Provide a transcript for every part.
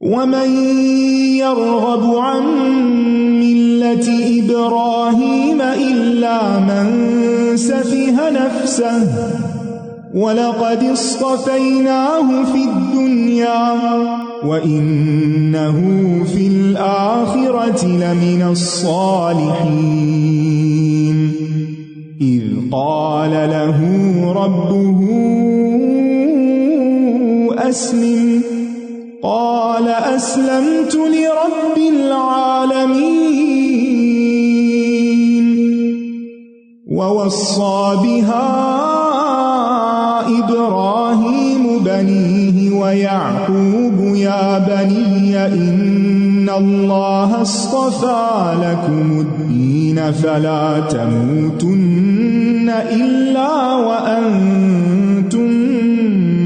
ومن يرغب عن ملة إبراهيم إلا من سفه نفسه ولقد اصطفيناه في الدنيا وإنه في الآخرة لمن الصالحين إذ قال له ربه أسلم قال أسلمت لرب العالمين ووصى بها إبراهيم بنيه ويعقوب يا بني إن الله اصطفى لكم الدين فلا تموتن إلا وأنتم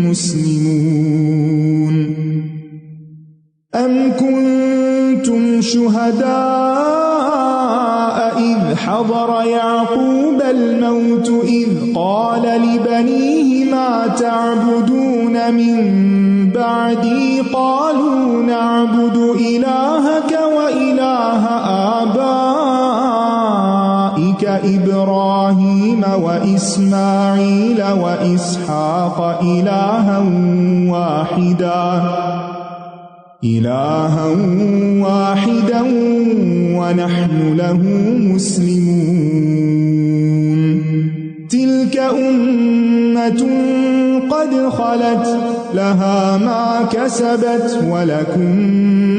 مسلمون أم كنتم شهداء إذ حضر يعقوب الموت إذ قال لبنيه ما تعبدون من بعدي قالوا نعبد إلهك وإله آبائك إبراهيم وإسماعيل وإسحاق إلها واحدا ونحن له مسلمون تلك أمة قد خلت لها ما كسبت ولكم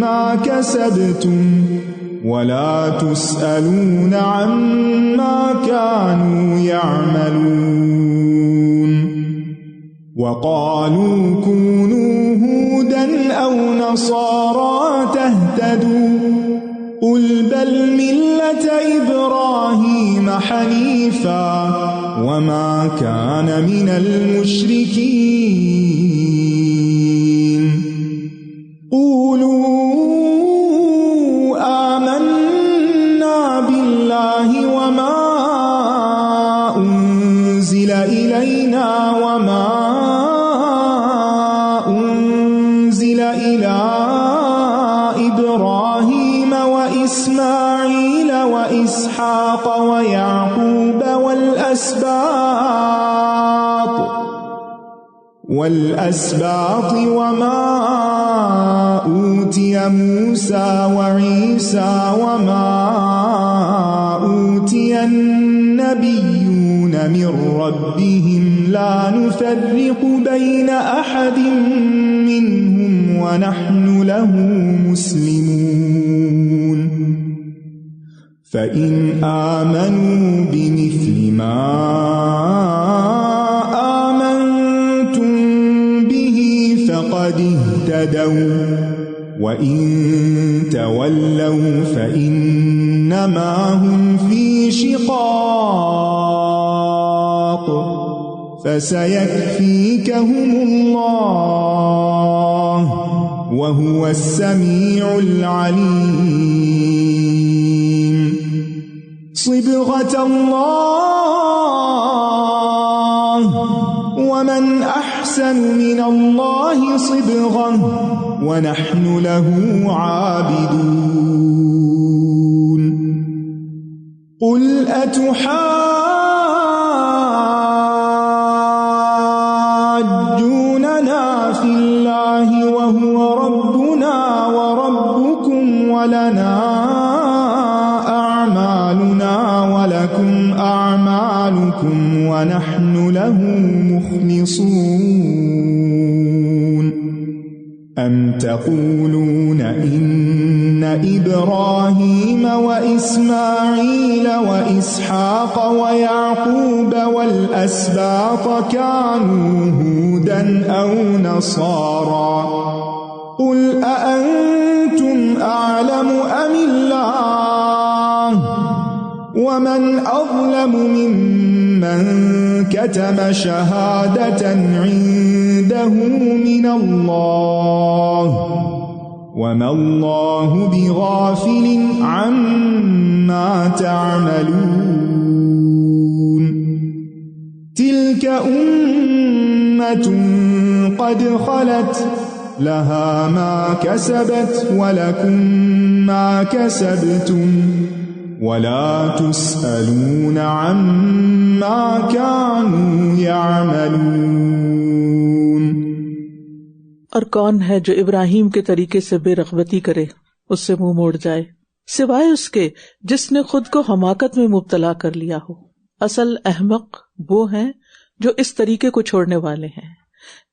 ما كسبتم ولا تسألون عما كانوا يعملون وقالوا كونوا هودا أو نصارى تهتدوا قل بل ملة إبراهيم حنيفا وما كان من المشركين قولوا آمنا بالله وما أنزل إلينا وما أنزل إلى إبراهيم وإسماعيل وإسحاق ويعقوب والأسباط وما أوتي موسى وعيسى وما أوتي النبيون من ربهم لا نفرق بين أحد منهم ونحن له مسلمون فإن آمنوا بمثل ما آمنتم به فقد اهتدوا وإن تولوا فإنما هم في شقاق فسيكفيكهم الله وهو السميع العليم صبغة الله ومن أحسن من الله صبغة ونحن له عابدون قل أتحاجوننا في الله وهو ربنا وربكم ولنا أعمالنا ولكم أعمالكم ونحن له مخلصون أم تقولون إن إبراهيم وإسماعيل وإسحاق ويعقوب والأسباط كانوا هودا أو نصارى قل أأنتم أعلم أم الله ومن أظلم ممن كتم شهادة عنده من الله وما الله بغافل عما تعملون تلك أمة قد خلت لها ما كسبت ولكم ما كسبتم ولا تسألون عما كانوا يعملون۔ اور کون ہے جو ابراہیم کے طریقے سے بے رغبتی کرے، اس سے منہ موڑ جائے، سوائے اس کے جس نے خود کو حماقت میں مبتلا کر لیا ہو۔ اصل احمق وہ ہیں جو اس طریقے کو چھوڑنے والے ہیں،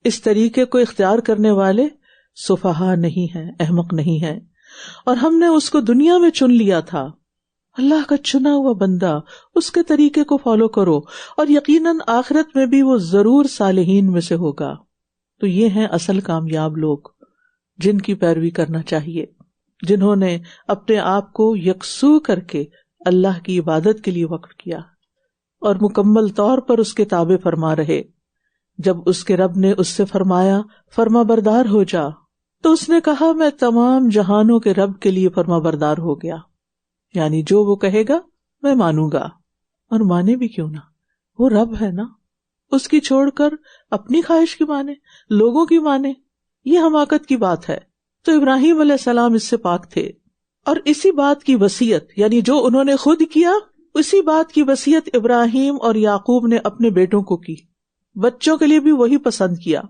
اس طریقے کو اختیار کرنے والے سفہا نہیں ہیں، احمق نہیں ہیں۔ اور ہم نے اس کو دنیا میں چن لیا تھا، اللہ کا چنا ہوا بندہ، اس کے طریقے کو فالو کرو، اور یقیناً آخرت میں بھی وہ ضرور صالحین میں سے ہوگا۔ تو یہ ہیں اصل کامیاب لوگ جن کی پیروی کرنا چاہیے، جنہوں نے اپنے آپ کو یکسو کر کے اللہ کی عبادت کے لیے وقف کیا اور مکمل طور پر اس کے تابع فرما رہے۔ جب اس کے رب نے اس سے فرمایا فرما بردار ہو جا، تو اس نے کہا میں تمام جہانوں کے رب کے لیے فرما بردار ہو گیا، یعنی جو وہ کہے گا میں مانوں گا، اور مانے بھی کیوں نہ، وہ رب ہے نا، اس کی چھوڑ کر اپنی خواہش کی مانے، لوگوں کی مانے، یہ حماقت کی بات ہے۔ تو ابراہیم علیہ السلام اس سے پاک تھے، اور اسی بات کی وصیت، یعنی جو انہوں نے خود کیا، اسی بات کی وصیت ابراہیم اور یعقوب نے اپنے بیٹوں کو کی، بچوں کے لیے بھی وہی پسند کیا۔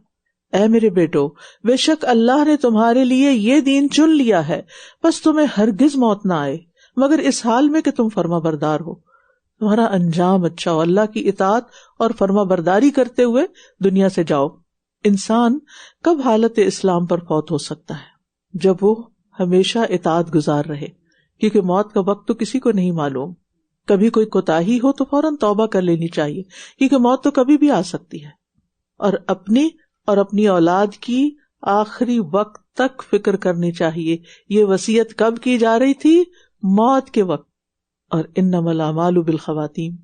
اے میرے بیٹو، بے شک اللہ نے تمہارے لیے یہ دین چن لیا ہے، بس تمہیں ہرگز موت نہ آئے مگر اس حال میں کہ تم فرما بردار ہو، تمہارا انجام اچھا ہو، اللہ کی اطاعت اور فرما برداری کرتے ہوئے دنیا سے جاؤ۔ انسان کب حالت اسلام پر فوت ہو سکتا ہے؟ جب وہ ہمیشہ اطاعت گزار رہے، کیونکہ موت کا وقت تو کسی کو نہیں معلوم۔ کبھی کوئی کوتاہی ہو تو فوراً توبہ کر لینی چاہیے، کیونکہ موت تو کبھی بھی آ سکتی ہے، اور اپنی اولاد کی آخری وقت تک فکر کرنی چاہیے۔ یہ وصیت کب کی جا رہی تھی؟ موت کے وقت۔ اور انما الاعمال بالخواتیم،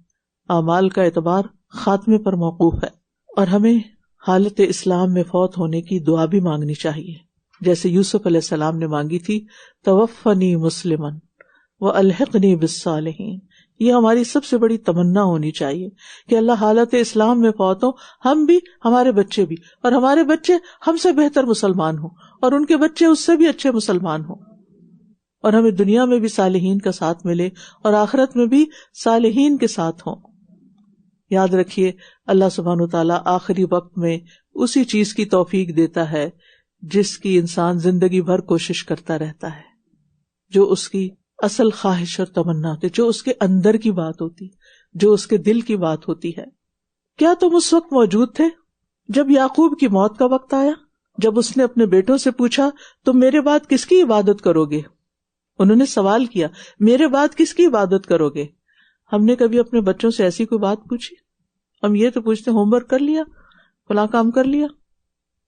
اعمال کا اعتبار خاتمے پر موقوف ہے، اور ہمیں حالت اسلام میں فوت ہونے کی دعا بھی مانگنی چاہیے، جیسے یوسف علیہ السلام نے مانگی تھی توفنی مسلمن والحقنی بالصالحین۔ یہ ہماری سب سے بڑی تمنا ہونی چاہیے کہ اللہ حالت اسلام میں فوت ہو، ہم بھی، ہمارے بچے بھی، اور ہمارے بچے ہم سے بہتر مسلمان ہوں، اور ان کے بچے اس سے بھی اچھے مسلمان ہوں، اور ہمیں دنیا میں بھی صالحین کا ساتھ ملے اور آخرت میں بھی صالحین کے ساتھ ہوں۔ یاد رکھیے اللہ سبحانہ وتعالیٰ آخری وقت میں اسی چیز کی توفیق دیتا ہے جس کی انسان زندگی بھر کوشش کرتا رہتا ہے، جو اس کی اصل خواہش اور تمنا ہوتی، جو اس کے اندر کی بات ہوتی، جو اس کے دل کی بات ہوتی ہے۔ کیا تم اس وقت موجود تھے جب یعقوب کی موت کا وقت آیا، جب اس نے اپنے بیٹوں سے پوچھا تم میرے بعد کس کی عبادت کرو گے؟ انہوں نے سوال کیا میرے بعد کس کی عبادت کرو گے؟ ہم نے کبھی اپنے بچوں سے ایسی کوئی بات پوچھی؟ ہم یہ تو پوچھتے ہوم ورک کر لیا، فلاں کام کر لیا،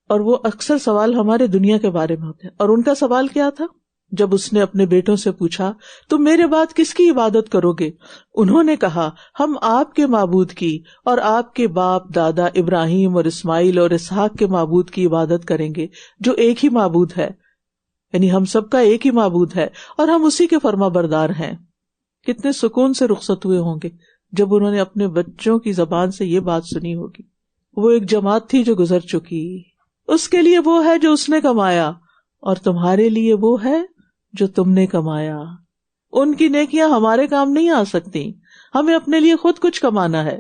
اور وہ اکثر سوال ہمارے دنیا کے بارے میں ہوتے ہیں۔ اور ان کا سوال کیا تھا جب اس نے اپنے بیٹوں سے پوچھا تم میرے بعد کس کی عبادت کرو گے؟ انہوں نے کہا ہم آپ کے معبود کی اور آپ کے باپ دادا ابراہیم اور اسماعیل اور اسحاق کے معبود کی عبادت کریں گے جو ایک ہی معبود ہے، یعنی ہم سب کا ایک ہی معبود ہے اور ہم اسی کے فرما بردار ہیں۔ کتنے سکون سے رخصت ہوئے ہوں گے جب انہوں نے اپنے بچوں کی زبان سے یہ بات سنی ہوگی۔ وہ ایک جماعت تھی جو گزر چکی، اس کے لیے وہ ہے جو اس نے کمایا، اور تمہارے لیے وہ ہے جو تم نے کمایا۔ ان کی نیکیاں ہمارے کام نہیں آ سکتی، ہمیں اپنے لیے خود کچھ کمانا ہے،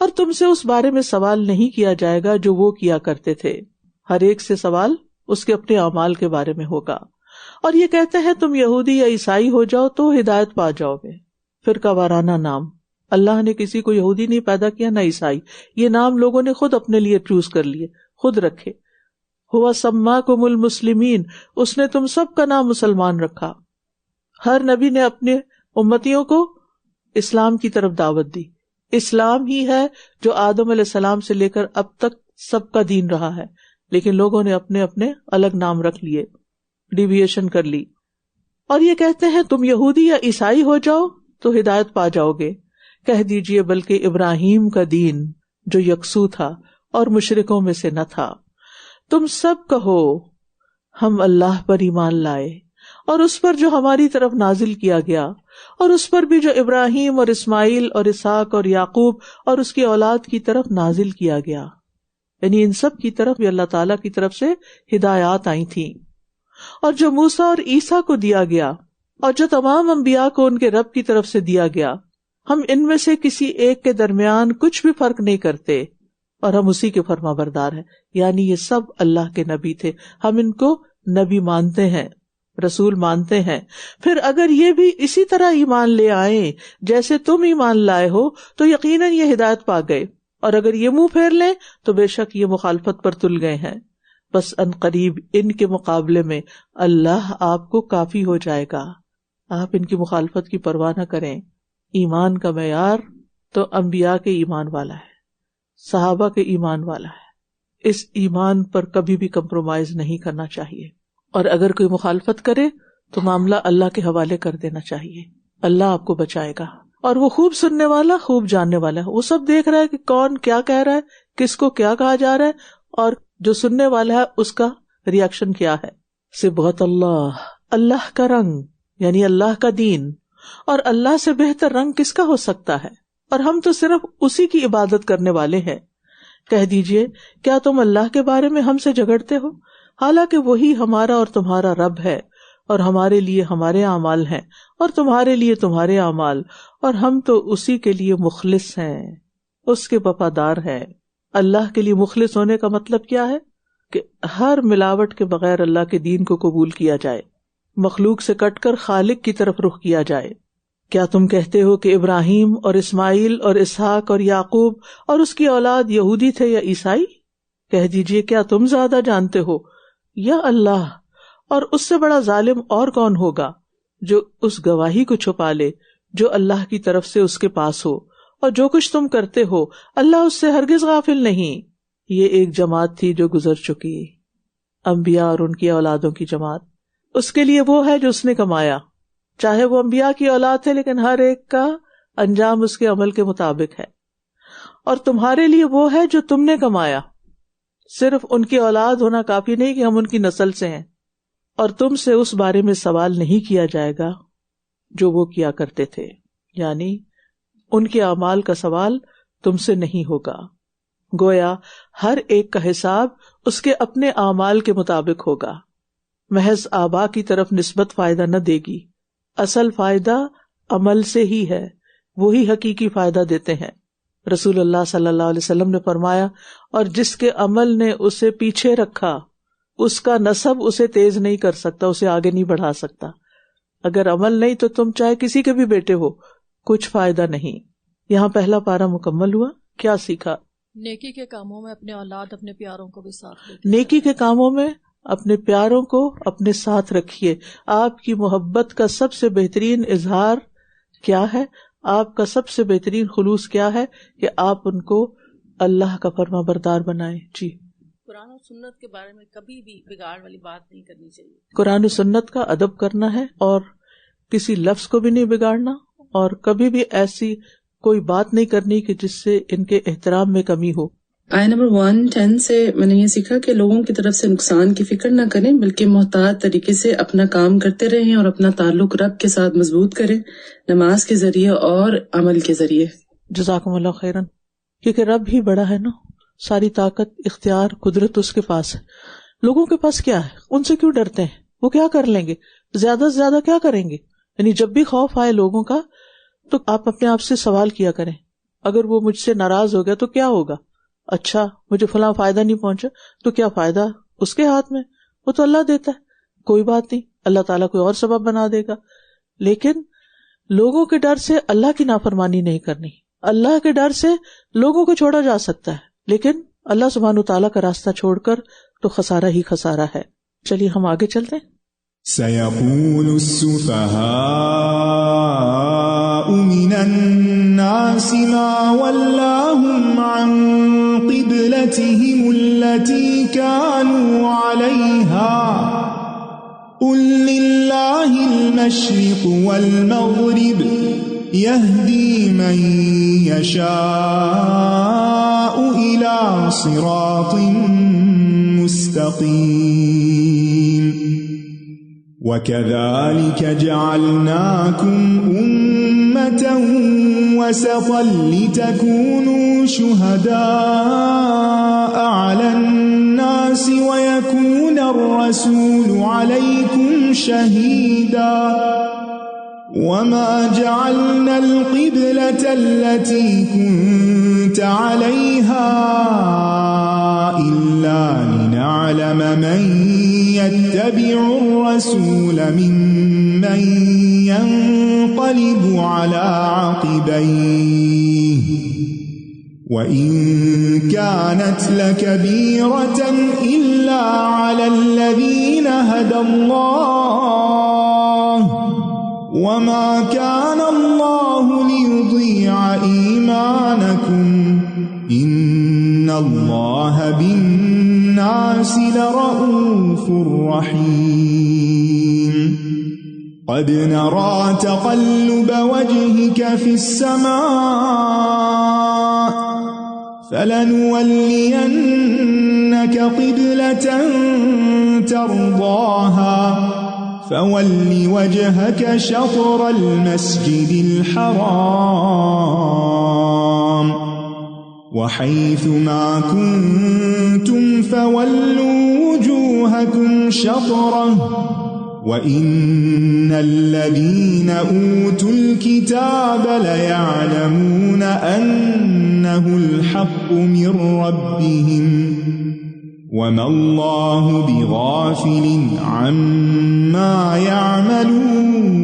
اور تم سے اس بارے میں سوال نہیں کیا جائے گا جو وہ کیا کرتے تھے۔ ہر ایک سے سوال اس کے اپنے اعمال کے بارے میں ہوگا۔ اور یہ کہتے ہیں تم یہودی یا عیسائی ہو جاؤ تو ہدایت پا جاؤ گے۔ فرقہ وارانہ نام، اللہ نے کسی کو یہودی نہیں پیدا کیا نہ عیسائی، یہ نام لوگوں نے خود اپنے لیے چوز کر لیے، خود رکھے۔ ہوا سماکم المسلمین، اس نے تم سب کا نام مسلمان رکھا۔ ہر نبی نے اپنے امتیوں کو اسلام کی طرف دعوت دی۔ اسلام ہی ہے جو آدم علیہ السلام سے لے کر اب تک سب کا دین رہا ہے، لیکن لوگوں نے اپنے اپنے الگ نام رکھ لیے، ڈیویشن کر لی۔ اور یہ کہتے ہیں تم یہودی یا عیسائی ہو جاؤ تو ہدایت پا جاؤ گے۔ کہہ دیجئے بلکہ ابراہیم کا دین جو یکسو تھا اور مشرکوں میں سے نہ تھا۔ تم سب کہو ہم اللہ پر ایمان لائے اور اس پر جو ہماری طرف نازل کیا گیا، اور اس پر بھی جو ابراہیم اور اسماعیل اور اسحاق اور یعقوب اور اس کی اولاد کی طرف نازل کیا گیا۔ یعنی ان سب کی طرف بھی اللہ تعالیٰ کی طرف سے ہدایات آئی تھیں. اور جو موسیٰ اور عیسیٰ کو دیا گیا اور جو تمام انبیاء کو ان کے رب کی طرف سے دیا گیا، ہم ان میں سے کسی ایک کے درمیان کچھ بھی فرق نہیں کرتے اور ہم اسی کے فرما بردار ہیں. یعنی یہ سب اللہ کے نبی تھے، ہم ان کو نبی مانتے ہیں، رسول مانتے ہیں. پھر اگر یہ بھی اسی طرح ایمان لے آئیں جیسے تم ایمان لائے ہو تو یقیناً یہ ہدایت پا گئے، اور اگر یہ منہ پھیر لیں تو بے شک یہ مخالفت پر تل گئے ہیں. بس ان قریب ان کے مقابلے میں اللہ آپ کو کافی ہو جائے گا. آپ ان کی مخالفت کی پرواہ نہ کریں. ایمان کا معیار تو انبیاء کے ایمان والا ہے، صحابہ کے ایمان والا ہے. اس ایمان پر کبھی بھی کمپرومائز نہیں کرنا چاہیے، اور اگر کوئی مخالفت کرے تو معاملہ اللہ کے حوالے کر دینا چاہیے. اللہ آپ کو بچائے گا، اور وہ خوب سننے والا، خوب جاننے والا ہے. وہ سب دیکھ رہا ہے کہ کون کیا کہہ رہا ہے، کس کو کیا کہا جا رہا ہے، اور جو سننے والا ہے اس کا ری ایکشن کیا ہے. صبغت اللہ، اللہ کا رنگ یعنی اللہ کا دین، اور اللہ سے بہتر رنگ کس کا ہو سکتا ہے، اور ہم تو صرف اسی کی عبادت کرنے والے ہیں. کہہ دیجئے کیا تم اللہ کے بارے میں ہم سے جھگڑتے ہو، حالانکہ وہی ہمارا اور تمہارا رب ہے، اور ہمارے لیے ہمارے اعمال ہیں اور تمہارے لیے تمہارے اعمال، اور ہم تو اسی کے لیے مخلص ہیں، اس کے وفادار ہیں. اللہ کے لیے مخلص ہونے کا مطلب کیا ہے کہ ہر ملاوٹ کے بغیر اللہ کے دین کو قبول کیا جائے، مخلوق سے کٹ کر خالق کی طرف رخ کیا جائے. کیا تم کہتے ہو کہ ابراہیم اور اسماعیل اور اسحاق اور یعقوب اور اس کی اولاد یہودی تھے یا عیسائی؟ کہہ دیجئے کیا تم زیادہ جانتے ہو یا اللہ؟ اور اس سے بڑا ظالم اور کون ہوگا جو اس گواہی کو چھپا لے جو اللہ کی طرف سے اس کے پاس ہو، اور جو کچھ تم کرتے ہو اللہ اس سے ہرگز غافل نہیں. یہ ایک جماعت تھی جو گزر چکی، انبیاء اور ان کی اولادوں کی جماعت. اس کے لیے وہ ہے جو اس نے کمایا، چاہے وہ انبیاء کی اولاد ہے لیکن ہر ایک کا انجام اس کے عمل کے مطابق ہے. اور تمہارے لیے وہ ہے جو تم نے کمایا. صرف ان کی اولاد ہونا کافی نہیں کہ ہم ان کی نسل سے ہیں، اور تم سے اس بارے میں سوال نہیں کیا جائے گا جو وہ کیا کرتے تھے، یعنی ان کے اعمال کا سوال تم سے نہیں ہوگا. گویا ہر ایک کا حساب اس کے اپنے اعمال کے مطابق ہوگا. محض آبا کی طرف نسبت فائدہ نہ دے گی، اصل فائدہ عمل سے ہی ہے، وہی حقیقی فائدہ دیتے ہیں. رسول اللہ صلی اللہ علیہ وسلم نے فرمایا، اور جس کے عمل نے اسے پیچھے رکھا اس کا نسب اسے تیز نہیں کر سکتا، اسے آگے نہیں بڑھا سکتا. اگر عمل نہیں تو تم چاہے کسی کے بھی بیٹے ہو، کچھ فائدہ نہیں. یہاں پہلا پارہ مکمل ہوا. کیا سیکھا؟ نیکی کے کاموں میں اپنے اولاد اپنے پیاروں کو بھی ساتھ رکھیے. نیکی کے کاموں میں اپنے پیاروں کو اپنے ساتھ رکھیے. آپ کی محبت کا سب سے بہترین اظہار کیا ہے؟ آپ کا سب سے بہترین خلوص کیا ہے کہ آپ ان کو اللہ کا فرما بردار بنائیں. جی، قرآن و سنت کے بارے میں کبھی بھی بگاڑ والی بات نہیں کرنی چاہیے. قرآن و سنت کا ادب کرنا ہے اور کسی لفظ کو بھی نہیں بگاڑنا، اور کبھی بھی ایسی کوئی بات نہیں کرنی کہ جس سے ان کے احترام میں کمی ہو. آیت نمبر 110 سے میں نے یہ سیکھا کہ لوگوں کی طرف سے نقصان کی فکر نہ کریں، بلکہ محتاط طریقے سے اپنا کام کرتے رہیں اور اپنا تعلق رب کے ساتھ مضبوط کریں، نماز کے ذریعے اور عمل کے ذریعے. جزاکم اللہ خیرن. کیونکہ رب ہی بڑا ہے نا، ساری طاقت، اختیار، قدرت اس کے پاس ہے. لوگوں کے پاس کیا ہے؟ ان سے کیوں ڈرتے ہیں؟ وہ کیا کر لیں گے؟ زیادہ سے زیادہ کیا کریں گے؟ یعنی جب بھی خوف آئے لوگوں کا تو آپ اپنے آپ سے سوال کیا کریں، اگر وہ مجھ سے ناراض ہو گیا تو کیا ہوگا؟ اچھا مجھے فلاں فائدہ نہیں پہنچا تو کیا فائدہ؟ اس کے ہاتھ میں، وہ تو اللہ دیتا ہے، کوئی بات نہیں، اللہ تعالیٰ کوئی اور سبب بنا دے گا. لیکن لوگوں کے ڈر سے اللہ کی نافرمانی نہیں کرنی. اللہ کے ڈر سے لوگوں کو چھوڑا جا سکتا ہے، لیکن اللہ سبحانہ وتعالیٰ کا راستہ چھوڑ کر تو خسارہ ہی خسارہ ہے. چلیے ہم آگے چلتے ہیں. سيقول السفهاء من الناس ما ولاهم عن قبلتهم التي كانوا عليها قل لله المشرق والمغرب يهدي من يشاء إلى صراط مستقيم وَكَذَلِكَ جَعَلْنَاكُمْ أُمَّةً وسطا لتكونوا شهداء على الناس ويكون الرسول عليكم شهيدا وما جعلنا القبلة التي كنت عليها إلا لنعلم من يتبع الرسول ممن ينقلب على عقبيه وإن كانت لكبيرة إلا على الذين هدى الله وما كان الله ليضيع إيمانكم إن الله بالناس لرؤوف رحيم قد نرى تقلب وجهك في السماء فلنولينك قبلة ترضاها فول وجهك شطر المسجد الحرام وحيث ما كنتم فولوا وجوهكم شطره وإن الذين أوتوا الكتاب ليعلمون أنه الحق من ربهم وما الله بغافل عما يعملون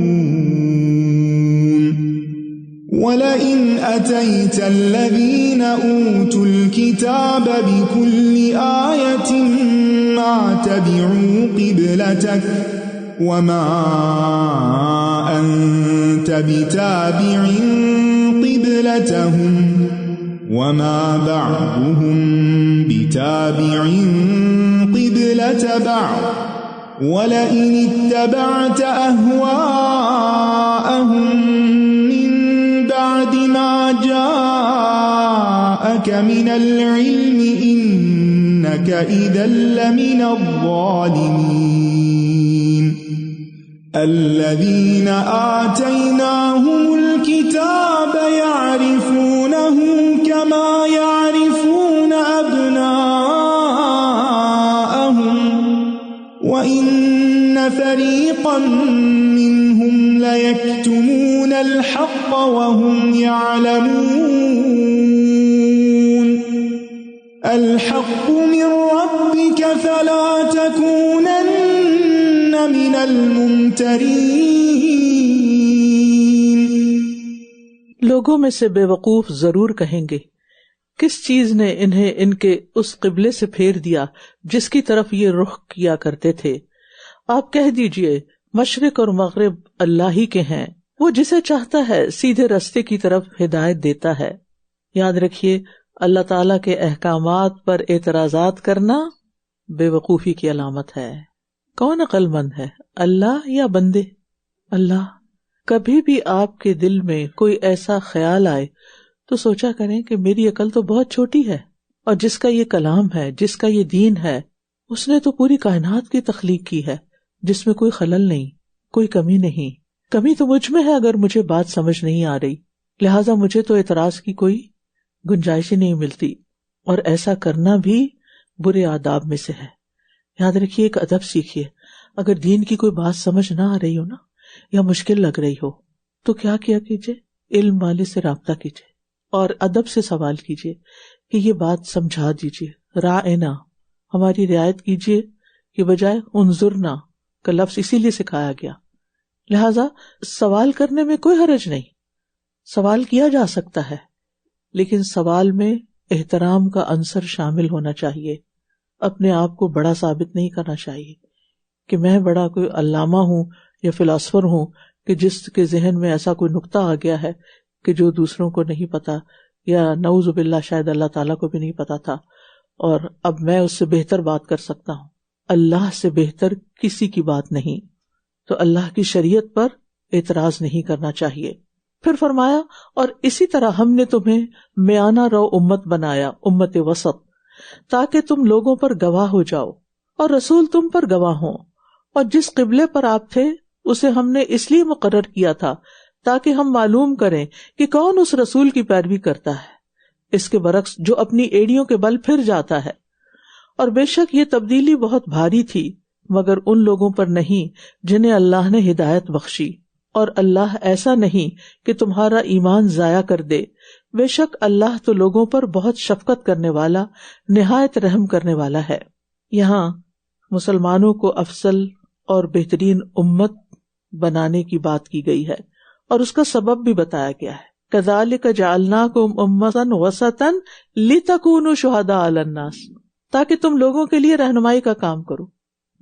ولئن أتيت الذين أوتوا الكتاب بكل آية ما تبعوا قبلتك وما أنت بتابع قبلتهم وما بعضهم بتابع قبلة بعض ولئن اتبعت أهواءهم من بعد ما جاءك من العلم إنك إذا لمن الظالمين الذين آتيناهم الكتاب يعرفونه كما يعرفون أبناءهم وإن فريقا منهم ليكتمون الحق وهم يعلمون الحق من ربك فلا تكونن من الممترین. لوگوں میں سے بے وقوف ضرور کہیں گے کس چیز نے انہیں ان کے اس قبلے سے پھیر دیا جس کی طرف یہ رخ کیا کرتے تھے. آپ کہہ دیجئے مشرق اور مغرب اللہ ہی کے ہیں، وہ جسے چاہتا ہے سیدھے راستے کی طرف ہدایت دیتا ہے. یاد رکھیے اللہ تعالیٰ کے احکامات پر اعتراضات کرنا بے وقوفی کی علامت ہے. کون عقل مند ہے، اللہ یا بندے؟ اللہ. کبھی بھی آپ کے دل میں کوئی ایسا خیال آئے تو سوچا کریں کہ میری عقل تو بہت چھوٹی ہے، اور جس کا یہ کلام ہے، جس کا یہ دین ہے، اس نے تو پوری کائنات کی تخلیق کی ہے جس میں کوئی خلل نہیں، کوئی کمی نہیں. کمی تو مجھ میں ہے اگر مجھے بات سمجھ نہیں آ رہی، لہٰذا مجھے تو اعتراض کی کوئی گنجائش ہی نہیں ملتی. اور ایسا کرنا بھی برے آداب میں سے ہے. یاد رکھیے ایک ادب سیکھیے. اگر دین کی کوئی بات سمجھ نہ آ رہی ہو نا، یا مشکل لگ رہی ہو، تو کیا کیجیے، علم والے سے رابطہ کیجیے اور ادب سے سوال کیجیے کہ یہ بات سمجھا دیجیے. رائنا، ہماری رعایت کیجیے کہ بجائے انظرنا کا لفظ اسی لیے سکھایا گیا. لہذا سوال کرنے میں کوئی حرج نہیں، سوال کیا جا سکتا ہے، لیکن سوال میں احترام کا عنصر شامل ہونا چاہیے. اپنے آپ کو بڑا ثابت نہیں کرنا چاہیے کہ میں بڑا کوئی علامہ ہوں یا فلاسفر ہوں کہ جس کے ذہن میں ایسا کوئی نقطہ آ گیا ہے کہ جو دوسروں کو نہیں پتا، یا نعوذ باللہ شاید اللہ تعالیٰ کو بھی نہیں پتا تھا، اور اب میں اس سے بہتر بات کر سکتا ہوں. اللہ سے بہتر کسی کی بات نہیں. تو اللہ کی شریعت پر اعتراض نہیں کرنا چاہیے. پھر فرمایا اور اسی طرح ہم نے تمہیں میانہ رو امت بنایا، امت وسط، تاکہ تم لوگوں پر گواہ ہو جاؤ اور رسول تم پر گواہ ہوں. اور جس قبلے پر آپ تھے اسے ہم نے اس لیے مقرر کیا تھا تاکہ ہم معلوم کریں کہ کون اس رسول کی پیروی کرتا ہے، اس کے برعکس جو اپنی ایڑیوں کے بل پھر جاتا ہے۔ اور بے شک یہ تبدیلی بہت بھاری تھی مگر ان لوگوں پر نہیں جنہیں اللہ نے ہدایت بخشی، اور اللہ ایسا نہیں کہ تمہارا ایمان ضائع کر دے، بے شک اللہ تو لوگوں پر بہت شفقت کرنے والا، نہایت رحم کرنے والا ہے۔ یہاں مسلمانوں کو افضل اور بہترین امت بنانے کی بات کی گئی ہے اور اس کا سبب بھی بتایا گیا ہے۔ كَذَلِكَ جَعَلْنَاكُمْ أُمَّةً وَسَطًا لِتَكُونُوا شُهَدَاءَ عَلَى النَّاسِ، تاکہ تم لوگوں کے لیے رہنمائی کا کام کرو،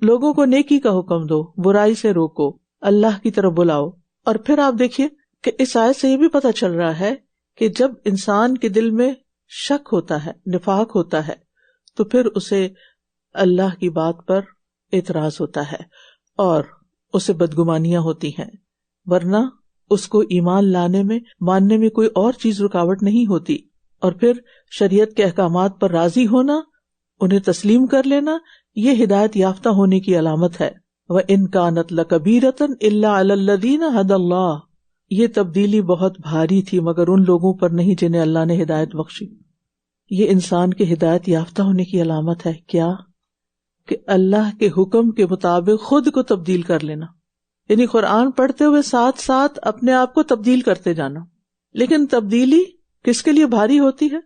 لوگوں کو نیکی کا حکم دو، برائی سے روکو، اللہ کی طرف بلاؤ۔ اور پھر آپ دیکھیے کہ اس آیت سے یہ بھی پتہ چل رہا ہے کہ جب انسان کے دل میں شک ہوتا ہے، نفاق ہوتا ہے، تو پھر اسے اللہ کی بات پر اعتراض ہوتا ہے اور اسے بدگمانیاں ہوتی ہیں، ورنہ اس کو ایمان لانے میں، ماننے میں کوئی اور چیز رکاوٹ نہیں ہوتی۔ اور پھر شریعت کے احکامات پر راضی ہونا، انہیں تسلیم کر لینا، یہ ہدایت یافتہ ہونے کی علامت ہے۔ وَإِن كَانَتْ لَكَبِيرَةً إِلَّا عَلَى الَّذِينَ هَدَى اللَّهُ، یہ تبدیلی بہت بھاری تھی مگر ان لوگوں پر نہیں جنہیں اللہ نے ہدایت بخشی۔ یہ انسان کے ہدایت یافتہ ہونے کی علامت ہے، کیا؟ کہ اللہ کے حکم کے مطابق خود کو تبدیل کر لینا، یعنی قرآن پڑھتے ہوئے ساتھ ساتھ اپنے آپ کو تبدیل کرتے جانا۔ لیکن تبدیلی کس کے لیے بھاری ہوتی ہے؟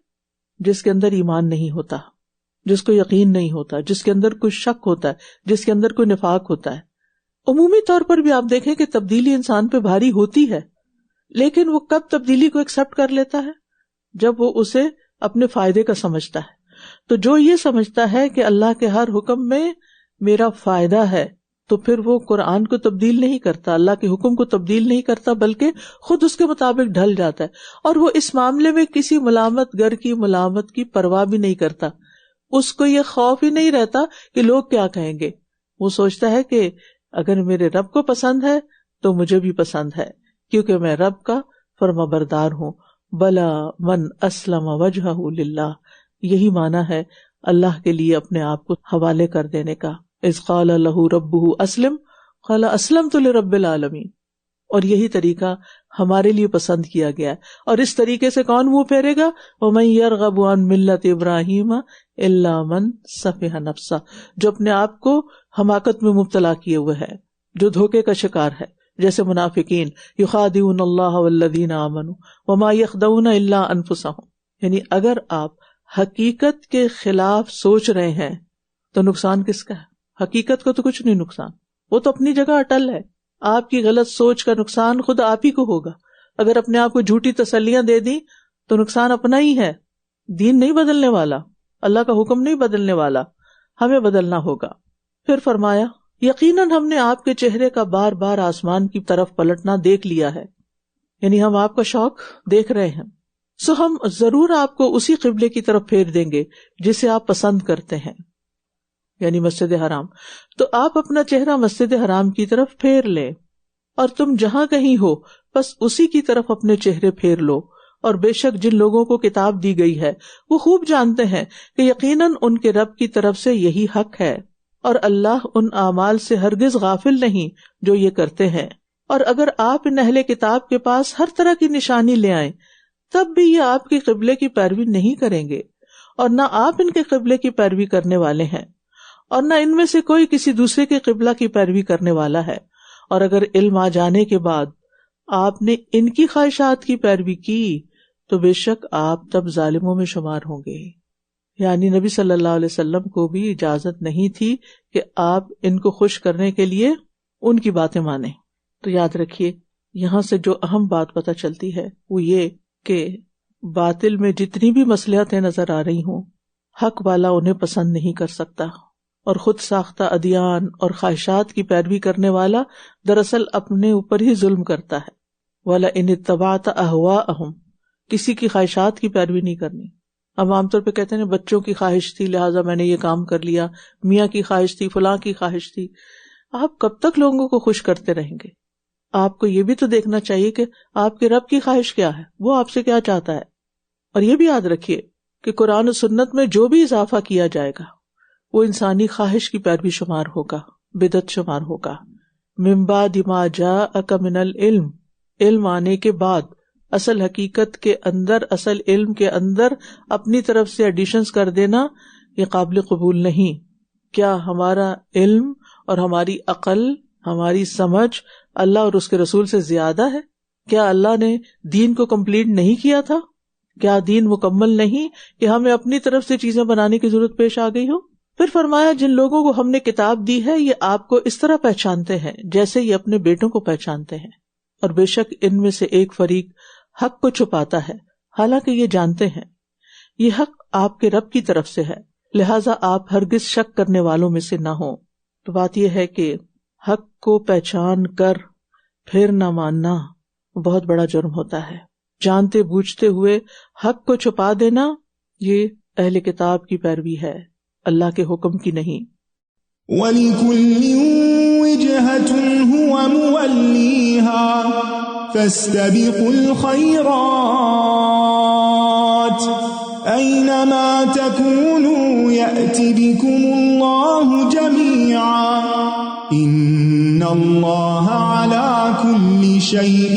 جس کے اندر ایمان نہیں ہوتا، جس کو یقین نہیں ہوتا، جس کے اندر کوئی شک ہوتا ہے، جس کے اندر کوئی نفاق ہوتا ہے۔ عمومی طور پر بھی آپ دیکھیں کہ تبدیلی انسان پہ بھاری ہوتی ہے، لیکن وہ کب تبدیلی کو ایکسپٹ کر لیتا ہے؟ جب وہ اسے اپنے فائدے کا سمجھتا ہے۔ تو جو یہ سمجھتا ہے کہ اللہ کے ہر حکم میں میرا فائدہ ہے، تو پھر وہ قرآن کو تبدیل نہیں کرتا، اللہ کے حکم کو تبدیل نہیں کرتا، بلکہ خود اس کے مطابق ڈھل جاتا ہے، اور وہ اس معاملے میں کسی ملامت گر کی ملامت کی پرواہ بھی نہیں کرتا۔ اس کو یہ خوف ہی نہیں رہتا کہ لوگ کیا کہیں گے، وہ سوچتا ہے کہ اگر میرے رب کو پسند ہے تو مجھے بھی پسند ہے، کیونکہ میں رب کا فرما بردار ہوں۔ بلا من اسلم وجہہ للہ، یہی معنی ہے اللہ کے لیے اپنے آپ کو حوالے کر دینے کا۔ اذ قال لہ ربہ اسلم قال اسلمت لرب العالمین، اور یہی طریقہ ہمارے لیے پسند کیا گیا ہے۔ اور اس طریقے سے کون منہ پھیرے گا؟ وَمَن يَرْغَبُ عَن مِلَّةِ إِبْرَاهِيمَ إِلَّا مَن سَفِهَ نَفْسَهُ، جو اپنے آپ کو حماقت میں مبتلا کیے ہوئے ہے، جو دھوکے کا شکار ہے، جیسے منافقین يُخَادِعُونَ اللَّهَ وَالَّذِينَ آمَنُوا وَمَا يَخْدَعُونَ إِلَّا أَنفُسَهُم، یعنی اگر آپ حقیقت کے خلاف سوچ رہے ہیں تو نقصان کس کا ہے؟ حقیقت کو تو کچھ نہیں نقصان، وہ تو اپنی جگہ اٹل ہے۔ آپ کی غلط سوچ کا نقصان خود آپ ہی کو ہوگا۔ اگر اپنے آپ کو جھوٹی تسلیاں دے دی تو نقصان اپنا ہی ہے۔ دین نہیں بدلنے والا، اللہ کا حکم نہیں بدلنے والا، ہمیں بدلنا ہوگا۔ پھر فرمایا یقیناً ہم نے آپ کے چہرے کا بار بار آسمان کی طرف پلٹنا دیکھ لیا ہے، یعنی ہم آپ کا شوق دیکھ رہے ہیں، سو ہم ضرور آپ کو اسی قبلے کی طرف پھیر دیں گے جسے آپ پسند کرتے ہیں، یعنی مسجد حرام۔ تو آپ اپنا چہرہ مسجد حرام کی طرف پھیر لیں، اور تم جہاں کہیں ہو بس اسی کی طرف اپنے چہرے پھیر لو۔ اور بے شک جن لوگوں کو کتاب دی گئی ہے وہ خوب جانتے ہیں کہ یقیناً ان کے رب کی طرف سے یہی حق ہے، اور اللہ ان اعمال سے ہرگز غافل نہیں جو یہ کرتے ہیں۔ اور اگر آپ ان اہل کتاب کے پاس ہر طرح کی نشانی لے آئیں تب بھی یہ آپ کے قبلے کی پیروی نہیں کریں گے، اور نہ آپ ان کے قبلے کی پیروی کرنے والے ہیں، اور نہ ان میں سے کوئی کسی دوسرے کے قبلہ کی پیروی کرنے والا ہے۔ اور اگر علم آ جانے کے بعد آپ نے ان کی خواہشات کی پیروی کی تو بے شک آپ تب ظالموں میں شمار ہوں گے۔ یعنی نبی صلی اللہ علیہ وسلم کو بھی اجازت نہیں تھی کہ آپ ان کو خوش کرنے کے لیے ان کی باتیں مانیں۔ تو یاد رکھیے یہاں سے جو اہم بات پتہ چلتی ہے وہ یہ کہ باطل میں جتنی بھی مصلحتیں نظر آ رہی ہوں، حق والا انہیں پسند نہیں کر سکتا، اور خود ساختہ ادیان اور خواہشات کی پیروی کرنے والا دراصل اپنے اوپر ہی ظلم کرتا ہے۔ وَلَئِنِ اتَّبَعْتَ أَهْوَاءَهُمْ، کسی کی خواہشات کی پیروی نہیں کرنی۔ اب عام طور پہ کہتے ہیں بچوں کی خواہش تھی لہٰذا میں نے یہ کام کر لیا، میاں کی خواہش تھی، فلاں کی خواہش تھی۔ آپ کب تک لوگوں کو خوش کرتے رہیں گے؟ آپ کو یہ بھی تو دیکھنا چاہیے کہ آپ کے رب کی خواہش کیا ہے، وہ آپ سے کیا چاہتا ہے۔ اور یہ بھی یاد رکھیے کہ قرآن و سنت میں جو بھی اضافہ کیا جائے گا وہ انسانی خواہش کی پیروی شمار ہوگا، بدعت شمار ہوگا۔ من بعد ما جاءک من العلم، علم آنے کے بعد اصل حقیقت کے اندر، اصل علم کے اندر اپنی طرف سے ایڈیشنز کر دینا یہ قابل قبول نہیں. کیا ہمارا علم اور ہماری عقل، ہماری سمجھ اللہ اور اس کے رسول سے زیادہ ہے؟ کیا اللہ نے دین کو کمپلیٹ نہیں کیا تھا؟ کیا دین مکمل نہیں کہ ہمیں اپنی طرف سے چیزیں بنانے کی ضرورت پیش آ گئی ہو؟ پھر فرمایا جن لوگوں کو ہم نے کتاب دی ہے یہ آپ کو اس طرح پہچانتے ہیں جیسے یہ اپنے بیٹوں کو پہچانتے ہیں، اور بے شک ان میں سے ایک فریق حق کو چھپاتا ہے حالانکہ یہ جانتے ہیں یہ حق آپ کے رب کی طرف سے ہے، لہٰذا آپ ہرگز شک کرنے والوں میں سے نہ ہوں. تو بات یہ ہے کہ حق کو پہچان کر پھر نہ ماننا بہت بڑا جرم ہوتا ہے. جانتے بوجھتے ہوئے حق کو چھپا دینا یہ اہل کتاب کی پیروی ہے، اللہ کے حکم کی نہیں. وَلِكُلٍّ وِجْهَةٌ هُوَ مُوَلِّيهَا فَاسْتَبِقُوا الْخَيْرَاتِ أَيْنَمَا تَكُونُوا يَأْتِ بِكُمُ اللَّهُ جَمِيعًا إِنَّ اللَّهَ عَلَى كُلِّ شَيْءٍ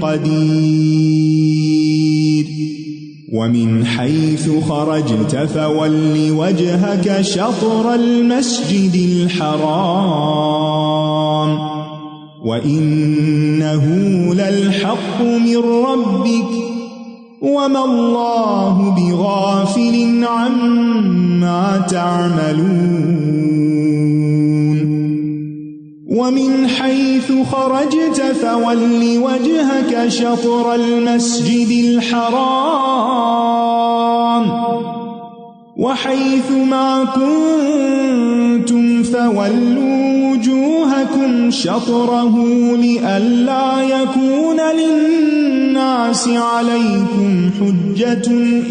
قَدِيرٌ. وَمِنْ حَيْثُ خَرَجْتَ فَوَلِّ وَجْهَكَ شَطْرَ الْمَسْجِدِ الْحَرَامِ وَإِنَّهُ لَلْحَقُّ مِنْ رَبِّكَ وَمَا اللَّهُ بِغَافِلٍ عَمَّا تَعْمَلُونَ. وَمِنْ حَيْثُ خَرَجْتَ فَوَلِّ وَجْهَكَ شَطْرَ الْمَسْجِدِ الْحَرَامِ وَحَيْثُ مَا كُنْتُمْ فَوَلُّوا وُجُوهَكُمْ شَطْرَهُ لِئَلَّا يَكُونَ لِلنَّاسِ عَلَيْكُمْ حُجَّةٌ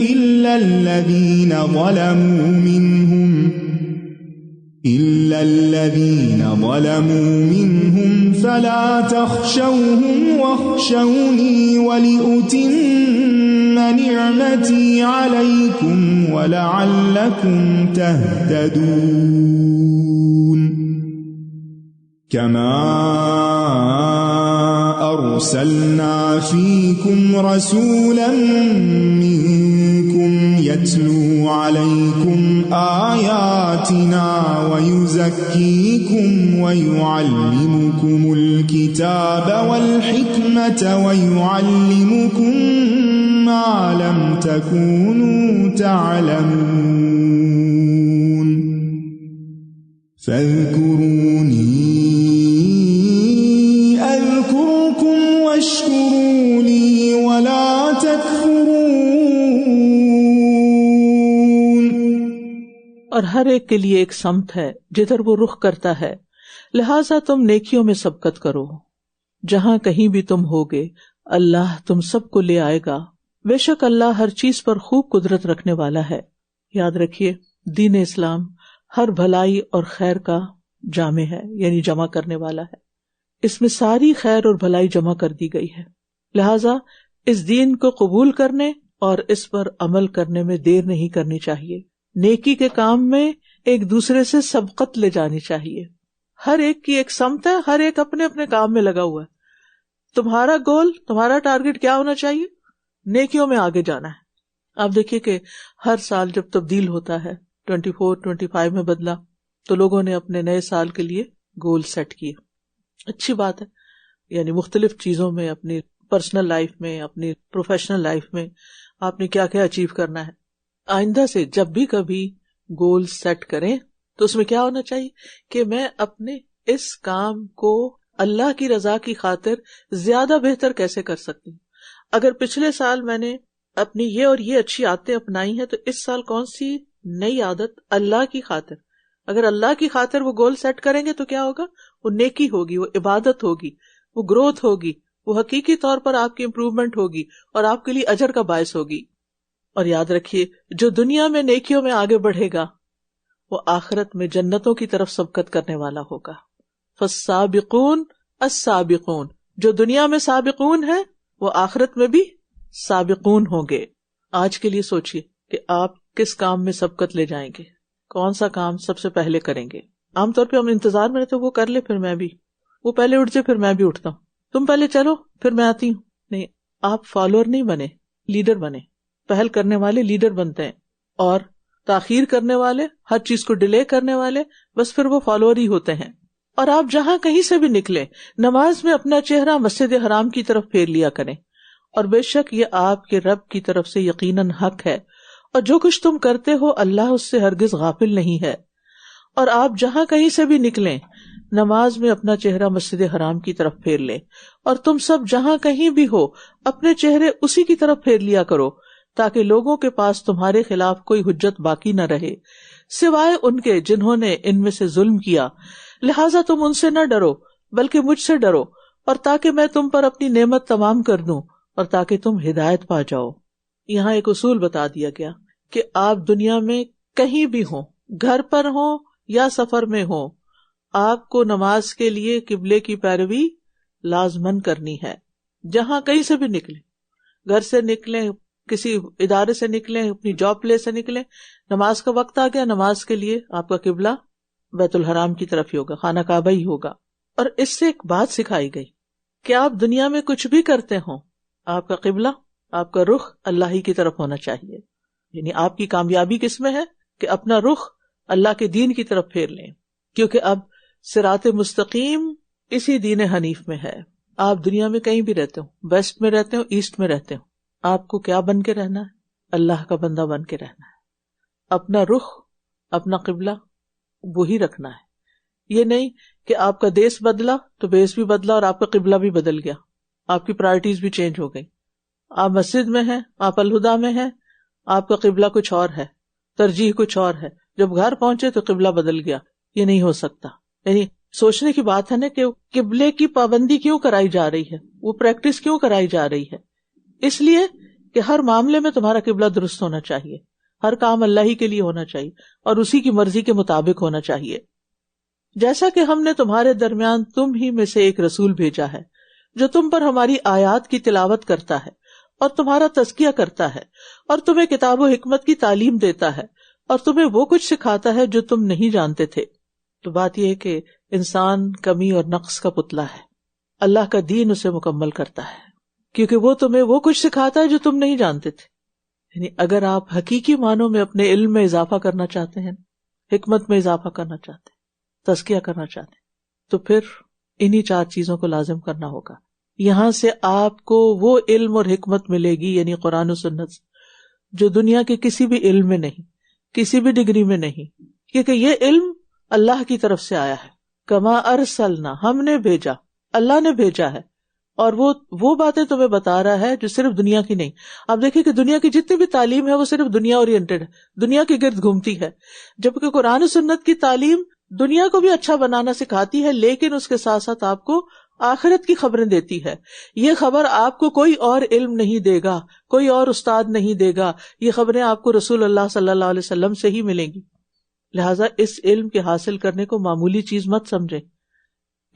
إِلَّا الَّذِينَ ظَلَمُوا مِنْهُمْ فَلَا تَخْشَوْهُمْ وَاخْشَوْنِي وَلِأُتِمَّ نِعْمَتِي عَلَيْكُمْ وَلَعَلَّكُمْ تَهْتَدُونَ. كَمَا أَرْسَلْنَا فِيكُمْ رَسُولًا مِّنكُمْ يَتْلُو عَلَيْكُمْ آيَاتِنَا وَيُزَكِّيكُمْ وَيُعَلِّمُكُمُ الْكِتَابَ وَالْحِكْمَةَ وَيُعَلِّمُكُم مَّا لَمْ تَكُونُوا تَعْلَمُونَ. فَاذْكُرُونِي أَذْكُرْكُمْ وَاشْكُرُوا لِي وَلَا تَكْفُرُونَ. اور ہر ایک کے لیے ایک سمت ہے جدھر وہ رخ کرتا ہے، لہٰذا تم نیکیوں میں سبقت کرو. جہاں کہیں بھی تم ہوگے اللہ تم سب کو لے آئے گا، بے شک اللہ ہر چیز پر خوب قدرت رکھنے والا ہے. یاد رکھیے دین اسلام ہر بھلائی اور خیر کا جامع ہے، یعنی جمع کرنے والا ہے. اس میں ساری خیر اور بھلائی جمع کر دی گئی ہے، لہٰذا اس دین کو قبول کرنے اور اس پر عمل کرنے میں دیر نہیں کرنی چاہیے. نیکی کے کام میں ایک دوسرے سے سبقت لے جانی چاہیے. ہر ایک کی ایک سمت ہے، ہر ایک اپنے اپنے کام میں لگا ہوا ہے. تمہارا گول، تمہارا ٹارگٹ کیا ہونا چاہیے؟ نیکیوں میں آگے جانا ہے. آپ دیکھیے کہ ہر سال جب تبدیل ہوتا ہے، 24 25 میں بدلا، تو لوگوں نے اپنے نئے سال کے لیے گول سیٹ کیے. اچھی بات ہے، یعنی مختلف چیزوں میں، اپنی پرسنل لائف میں، اپنی پروفیشنل لائف میں آپ نے کیا کیا اچیو کرنا ہے. آئندہ سے جب بھی کبھی گول سیٹ کریں تو اس میں کیا ہونا چاہیے کہ میں اپنے اس کام کو اللہ کی رضا کی خاطر زیادہ بہتر کیسے کر سکتی ہوں. اگر پچھلے سال میں نے اپنی یہ اور یہ اچھی عادتیں اپنائی ہیں تو اس سال کون سی نئی عادت اللہ کی خاطر. اگر اللہ کی خاطر وہ گول سیٹ کریں گے تو کیا ہوگا؟ وہ نیکی ہوگی، وہ عبادت ہوگی، وہ گروتھ ہوگی، وہ حقیقی طور پر آپ کی امپروومنٹ ہوگی اور آپ کے لیے اجر کا باعث ہوگی. اور یاد رکھیے جو دنیا میں نیکیوں میں آگے بڑھے گا وہ آخرت میں جنتوں کی طرف سبقت کرنے والا ہوگا. فالسابقون السابقون، جو دنیا میں سابقون ہے وہ آخرت میں بھی سابقون ہوں گے. آج کے لیے سوچئے کہ آپ کس کام میں سبقت لے جائیں گے، کون سا کام سب سے پہلے کریں گے. عام طور پہ ہم انتظار میں رہتے وہ کر لے پھر میں بھی، وہ پہلے اٹھ جائے پھر میں بھی اٹھتا ہوں، تم پہلے چلو پھر میں آتی ہوں. نہیں، آپ فالوور نہیں بنے، لیڈر بنے. پہل کرنے والے لیڈر بنتے ہیں، اور تاخیر کرنے والے، ہر چیز کو ڈیلے کرنے والے، بس پھر وہ فالوور ہی ہوتے ہیں. اور آپ جہاں کہیں سے بھی نکلے، نماز میں اپنا چہرہ مسجد حرام کی طرف پھیر لیا کریں، اور بے شک یہ آپ کے رب کی طرف سے یقیناً حق ہے، اور جو کچھ تم کرتے ہو اللہ اس سے ہرگز غافل نہیں ہے. اور آپ جہاں کہیں سے بھی نکلیں، نماز میں اپنا چہرہ مسجد حرام کی طرف پھیر لیں، اور تم سب جہاں کہیں بھی ہو اپنے چہرے اسی کی طرف پھیر لیا کرو، تاکہ لوگوں کے پاس تمہارے خلاف کوئی حجت باقی نہ رہے سوائے ان کے جنہوں نے ان میں سے ظلم کیا. لہٰذا تم ان سے نہ ڈرو بلکہ مجھ سے ڈرو، اور تاکہ میں تم پر اپنی نعمت تمام کر دوں، اور تاکہ تم ہدایت پا جاؤ. یہاں ایک اصول بتا دیا گیا کہ آپ دنیا میں کہیں بھی ہوں، گھر پر ہوں یا سفر میں ہوں، آپ کو نماز کے لیے قبلے کی پیروی لازمن کرنی ہے. جہاں کہیں سے بھی نکلیں، گھر سے نکلیں، کسی ادارے سے نکلیں، اپنی جاب پلیس سے نکلیں، نماز کا وقت آ گیا، نماز کے لیے آپ کا قبلہ بیت الحرام کی طرف ہی ہوگا، خانہ کعبہ ہی ہوگا. اور اس سے ایک بات سکھائی گئی کہ آپ دنیا میں کچھ بھی کرتے ہوں، آپ کا قبلہ، آپ کا رخ اللہ ہی کی طرف ہونا چاہیے. یعنی آپ کی کامیابی کس میں ہے کہ اپنا رخ اللہ کے دین کی طرف پھیر لیں، کیونکہ اب صراط مستقیم اسی دین حنیف میں ہے. آپ دنیا میں کہیں بھی رہتے ہو، ویسٹ میں رہتے ہو، ایسٹ میں رہتے ہو، آپ کو کیا بن کے رہنا ہے؟ اللہ کا بندہ بن کے رہنا ہے. اپنا رخ، اپنا قبلہ وہی رکھنا ہے. یہ نہیں کہ آپ کا دیس بدلا تو بیس بھی بدلا اور آپ کا قبلہ بھی بدل گیا، آپ کی پرائرٹیز بھی چینج ہو گئی. آپ مسجد میں ہیں، آپ الہدا میں ہیں، آپ کا قبلہ کچھ اور ہے، ترجیح کچھ اور ہے، جب گھر پہنچے تو قبلہ بدل گیا. یہ نہیں ہو سکتا. یعنی سوچنے کی بات ہے نا کہ قبلے کی پابندی کیوں کرائی جا رہی ہے، وہ پریکٹس کیوں کرائی جا رہی ہے؟ اس لیے کہ ہر معاملے میں تمہارا قبلہ درست ہونا چاہیے، ہر کام اللہ ہی کے لیے ہونا چاہیے اور اسی کی مرضی کے مطابق ہونا چاہیے. جیسا کہ ہم نے تمہارے درمیان تم ہی میں سے ایک رسول بھیجا ہے جو تم پر ہماری آیات کی تلاوت کرتا ہے اور تمہارا تزکیہ کرتا ہے اور تمہیں کتاب و حکمت کی تعلیم دیتا ہے اور تمہیں وہ کچھ سکھاتا ہے جو تم نہیں جانتے تھے. تو بات یہ ہے کہ انسان کمی اور نقص کا پتلا ہے، اللہ کا دین اسے مکمل کرتا ہے کیونکہ وہ تمہیں وہ کچھ سکھاتا ہے جو تم نہیں جانتے تھے. یعنی اگر آپ حقیقی معنوں میں اپنے علم میں اضافہ کرنا چاہتے ہیں، حکمت میں اضافہ کرنا چاہتے ہیں، تزکیہ کرنا چاہتے ہیں، تو پھر انہی 4 چیزوں کو لازم کرنا ہوگا. یہاں سے آپ کو وہ علم اور حکمت ملے گی، یعنی قرآن و سنت، جو دنیا کے کسی بھی علم میں نہیں، کسی بھی ڈگری میں نہیں، کیونکہ یہ علم اللہ کی طرف سے آیا ہے. کما ارسلنا، ہم نے بھیجا، اللہ نے بھیجا ہے، اور وہ باتیں تمہیں بتا رہا ہے جو صرف دنیا کی نہیں. آپ دیکھیں کہ دنیا کی جتنی بھی تعلیم ہے وہ صرف دنیا اورینٹڈ ہے، دنیا کے گرد گھومتی ہے، جبکہ قرآن و سنت کی تعلیم دنیا کو بھی اچھا بنانا سکھاتی ہے، لیکن اس کے ساتھ ساتھ آپ کو آخرت کی خبریں دیتی ہے. یہ خبر آپ کو کوئی اور علم نہیں دے گا، کوئی اور استاد نہیں دے گا، یہ خبریں آپ کو رسول اللہ صلی اللہ علیہ وسلم سے ہی ملیں گی. لہٰذا اس علم کے حاصل کرنے کو معمولی چیز مت سمجھیں.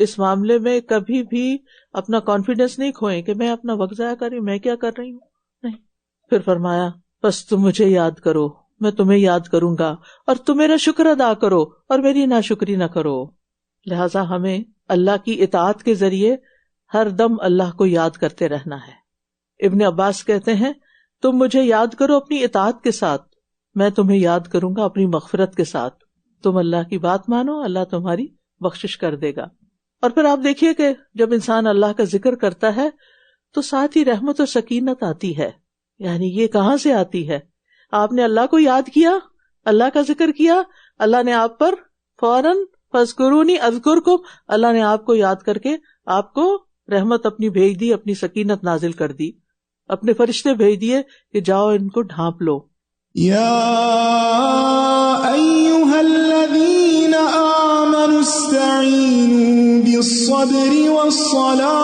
اس معاملے میں کبھی بھی اپنا کانفیڈنس نہیں کھوئیں کہ میں اپنا وقت ضائع کر رہی ہوں، میں کیا کر رہی ہوں. نہیں. پھر فرمایا بس تم مجھے یاد کرو، میں تمہیں یاد کروں گا، اور تم میرا شکر ادا کرو اور میری ناشکری نہ کرو. لہٰذا ہمیں اللہ کی اطاعت کے ذریعے ہر دم اللہ کو یاد کرتے رہنا ہے. ابن عباس کہتے ہیں تم مجھے یاد کرو اپنی اطاعت کے ساتھ، میں تمہیں یاد کروں گا اپنی مغفرت کے ساتھ. تم اللہ کی بات مانو، اللہ تمہاری بخشش کر دے گا. اور پھر آپ دیکھیے کہ جب انسان اللہ کا ذکر کرتا ہے تو ساتھ ہی رحمت اور سکینت آتی ہے. یعنی یہ کہاں سے آتی ہے؟ آپ نے اللہ کو یاد کیا، اللہ کا ذکر کیا، اللہ نے آپ پر فوراً فاذکرونی اذکرکم، اللہ نے آپ کو یاد کر کے آپ کو رحمت اپنی بھیج دی، اپنی سکینت نازل کر دی، اپنے فرشتے بھیج دیے کہ جاؤ ان کو ڈھانپ لو. یا ایھا الذین آمنوا استعینوا بالصبر والصلاة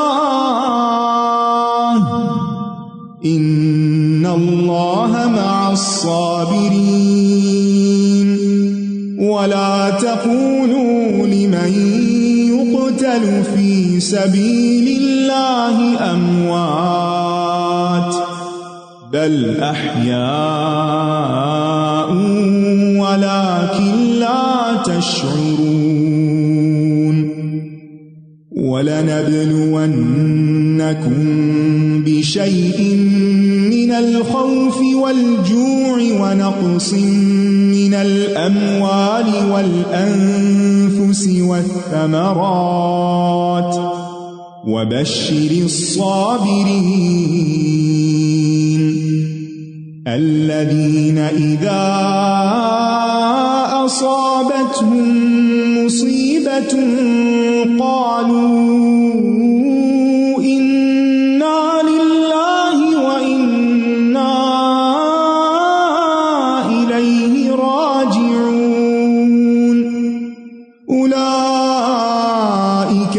ان اللہ مع الصابرین ولا تقولوا لمن يقتل في سبيل الله اموات بل احیاء ولكن لا تشعرون وَلَنَبْلُوَنَّكُمْ بِشَيْءٍ مِّنَ الْخَوْفِ وَالْجُوعِ وَنَقْصٍ مِّنَ الْأَمْوَالِ وَالْأَنفُسِ وَالثَّمَرَاتِ وَبَشِّرِ الصَّابِرِينَ الَّذِينَ إِذَا أَصَابَتْهُم مُّصِيبَةٌ قَالُوا إِنَّا لِلَّهِ وَإِنَّا إِلَيْهِ رَاجِعُونَ أُولَئِكَ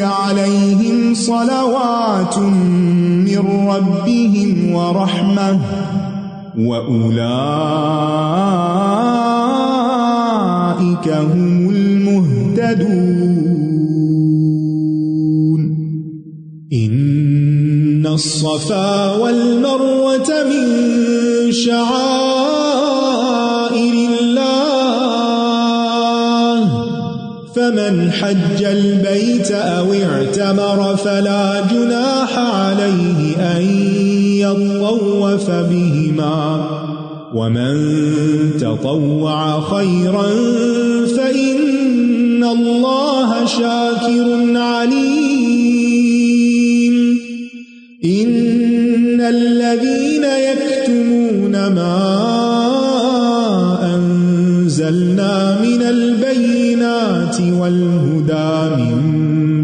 عَلَيْهِمْ صَلَوَاتٌ مِّن رَّبِّهِمْ وَرَحْمَةٌ وَأُولَئِكَ هُمُ المهتدون إن الصفا والمروة من شعائر الله فمن حج البيت أو اعتمر فلا جناح عليه أن يطوف بهما ومن تطوع خيرا فإن الله شاكر عليم إن الذين يكتمون ما أنزلنا من البينات والهدى من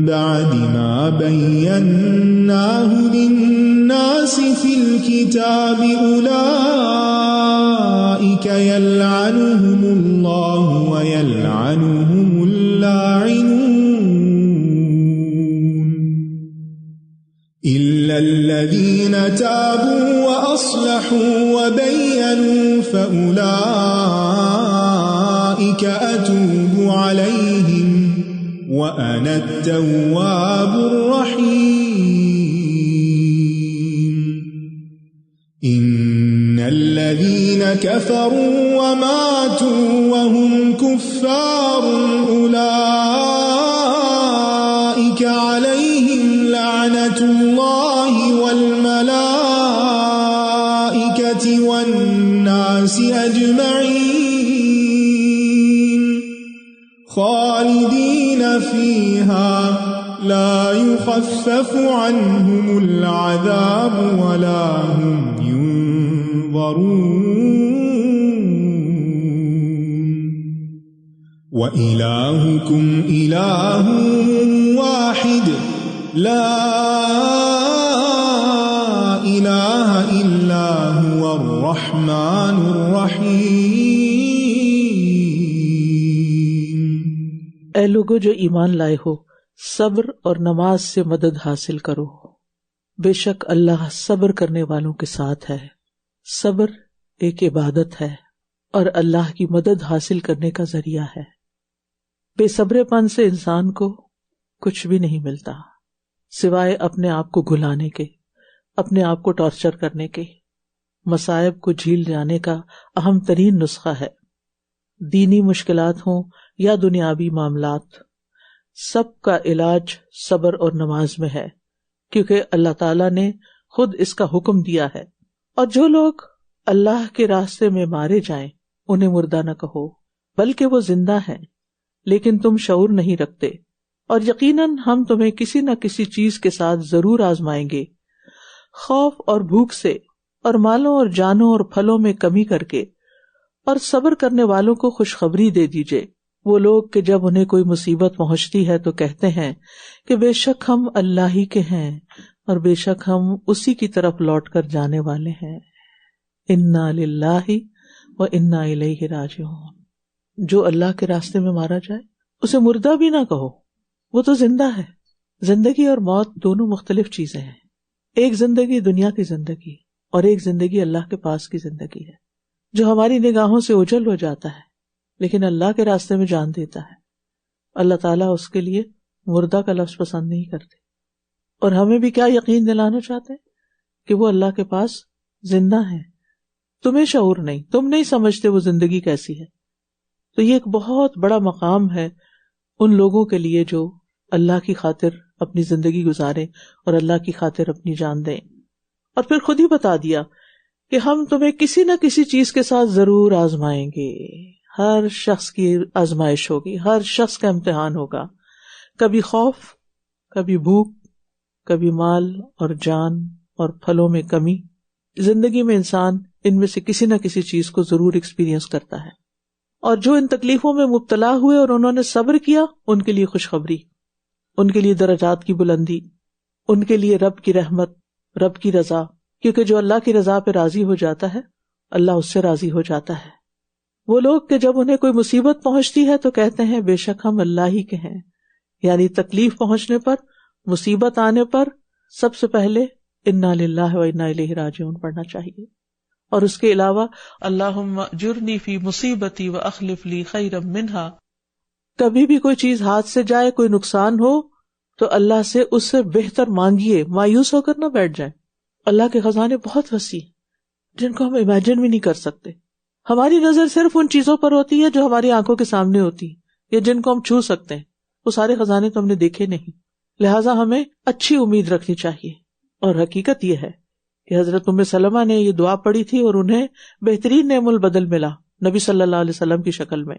بعد ما بيناه للناس في الكتاب أولئك يلعنهم الله ويلعنهم اللاعنون إلا الذين تابوا وأصلحوا وبينوا فأولئك أتوب عليهم وأنا التواب الرحيم إن الذين كفروا وماتوا وهم كفار أولئك عليهم لعنة الله والملائكة والناس أجمعين خالدين فيها لا يخفف عنهم العذاب ولا هم وإلهكم إله واحد لا إله إلا هو الرحمن الرحيم اے لوگو جو ایمان لائے ہو، صبر اور نماز سے مدد حاصل کرو، بے شک اللہ صبر کرنے والوں کے ساتھ ہے۔ صبر ایک عبادت ہے اور اللہ کی مدد حاصل کرنے کا ذریعہ ہے۔ بے صبرے پن سے انسان کو کچھ بھی نہیں ملتا سوائے اپنے آپ کو گھلانے کے، اپنے آپ کو ٹارچر کرنے کے۔ مصائب کو جھیل جانے کا اہم ترین نسخہ ہے، دینی مشکلات ہوں یا دنیاوی معاملات، سب کا علاج صبر اور نماز میں ہے، کیونکہ اللہ تعالیٰ نے خود اس کا حکم دیا ہے۔ اور جو لوگ اللہ کے راستے میں مارے جائیں انہیں مردہ نہ کہو، بلکہ وہ زندہ ہیں لیکن تم شعور نہیں رکھتے، اور یقیناً ہم تمہیں کسی نہ کسی چیز کے ساتھ ضرور آزمائیں گے، خوف اور بھوک سے اور مالوں اور جانوں اور پھلوں میں کمی کر کے، اور صبر کرنے والوں کو خوشخبری دے دیجئے، وہ لوگ کہ جب انہیں کوئی مصیبت پہنچتی ہے تو کہتے ہیں کہ بے شک ہم اللہ ہی کے ہیں اور بے شک ہم اسی کی طرف لوٹ کر جانے والے ہیں۔ انا للہ و انا الیہ راجعون۔ جو اللہ کے راستے میں مارا جائے اسے مردہ بھی نہ کہو، وہ تو زندہ ہے۔ زندگی اور موت دونوں مختلف چیزیں ہیں، ایک زندگی دنیا کی زندگی اور ایک زندگی اللہ کے پاس کی زندگی ہے، جو ہماری نگاہوں سے اوجھل ہو جاتا ہے لیکن اللہ کے راستے میں جان دیتا ہے۔ اللہ تعالیٰ اس کے لیے مردہ کا لفظ پسند نہیں کرتے، اور ہمیں بھی کیا یقین دلانا چاہتے ہیں کہ وہ اللہ کے پاس زندہ ہیں۔ تمہیں شعور نہیں، تم نہیں سمجھتے وہ زندگی کیسی ہے۔ تو یہ ایک بہت بڑا مقام ہے ان لوگوں کے لیے جو اللہ کی خاطر اپنی زندگی گزاریں اور اللہ کی خاطر اپنی جان دیں. اور پھر خود ہی بتا دیا کہ ہم تمہیں کسی نہ کسی چیز کے ساتھ ضرور آزمائیں گے. ہر شخص کی آزمائش ہوگی، ہر شخص کا امتحان ہوگا. کبھی خوف، کبھی بھوک، کبھی مال اور جان اور پھلوں میں کمی. زندگی میں انسان ان میں سے کسی نہ کسی چیز کو ضرور ایکسپیرینس کرتا ہے. اور جو ان تکلیفوں میں مبتلا ہوئے اور انہوں نے صبر کیا، ان کے لیے خوشخبری، ان کے لیے درجات کی بلندی، ان کے لیے رب کی رحمت، رب کی رضا. کیونکہ جو اللہ کی رضا پہ راضی ہو جاتا ہے اللہ اس سے راضی ہو جاتا ہے. وہ لوگ کہ جب انہیں کوئی مصیبت پہنچتی ہے تو کہتے ہیں بے شک ہم اللہ ہی کے ہیں. یعنی تکلیف پہنچنے پر، مصیبت آنے پر سب سے پہلے انا للہ و انا الیہ راجعون پڑھنا چاہیے. اور اس کے علاوہ اللہم اجرنی فی مصیبتی واخلف لی خیرا منہا. کبھی بھی کوئی چیز ہاتھ سے جائے، کوئی نقصان ہو تو اللہ سے اس سے بہتر مانگیے، مایوس ہو کر نہ بیٹھ جائیں. اللہ کے خزانے بہت وسیع جن کو ہم امیجن بھی نہیں کر سکتے. ہماری نظر صرف ان چیزوں پر ہوتی ہے جو ہماری آنکھوں کے سامنے ہوتی ہے یا جن کو ہم چھو سکتے ہیں. وہ سارے خزانے تو ہم نے دیکھے نہیں. لہٰذا ہمیں اچھی امید رکھنی چاہیے. اور حقیقت یہ ہے کہ حضرت ام سلمہ نے یہ دعا پڑھی تھی اور انہیں بہترین نعم البدل ملا نبی صلی اللہ علیہ وسلم کی شکل میں.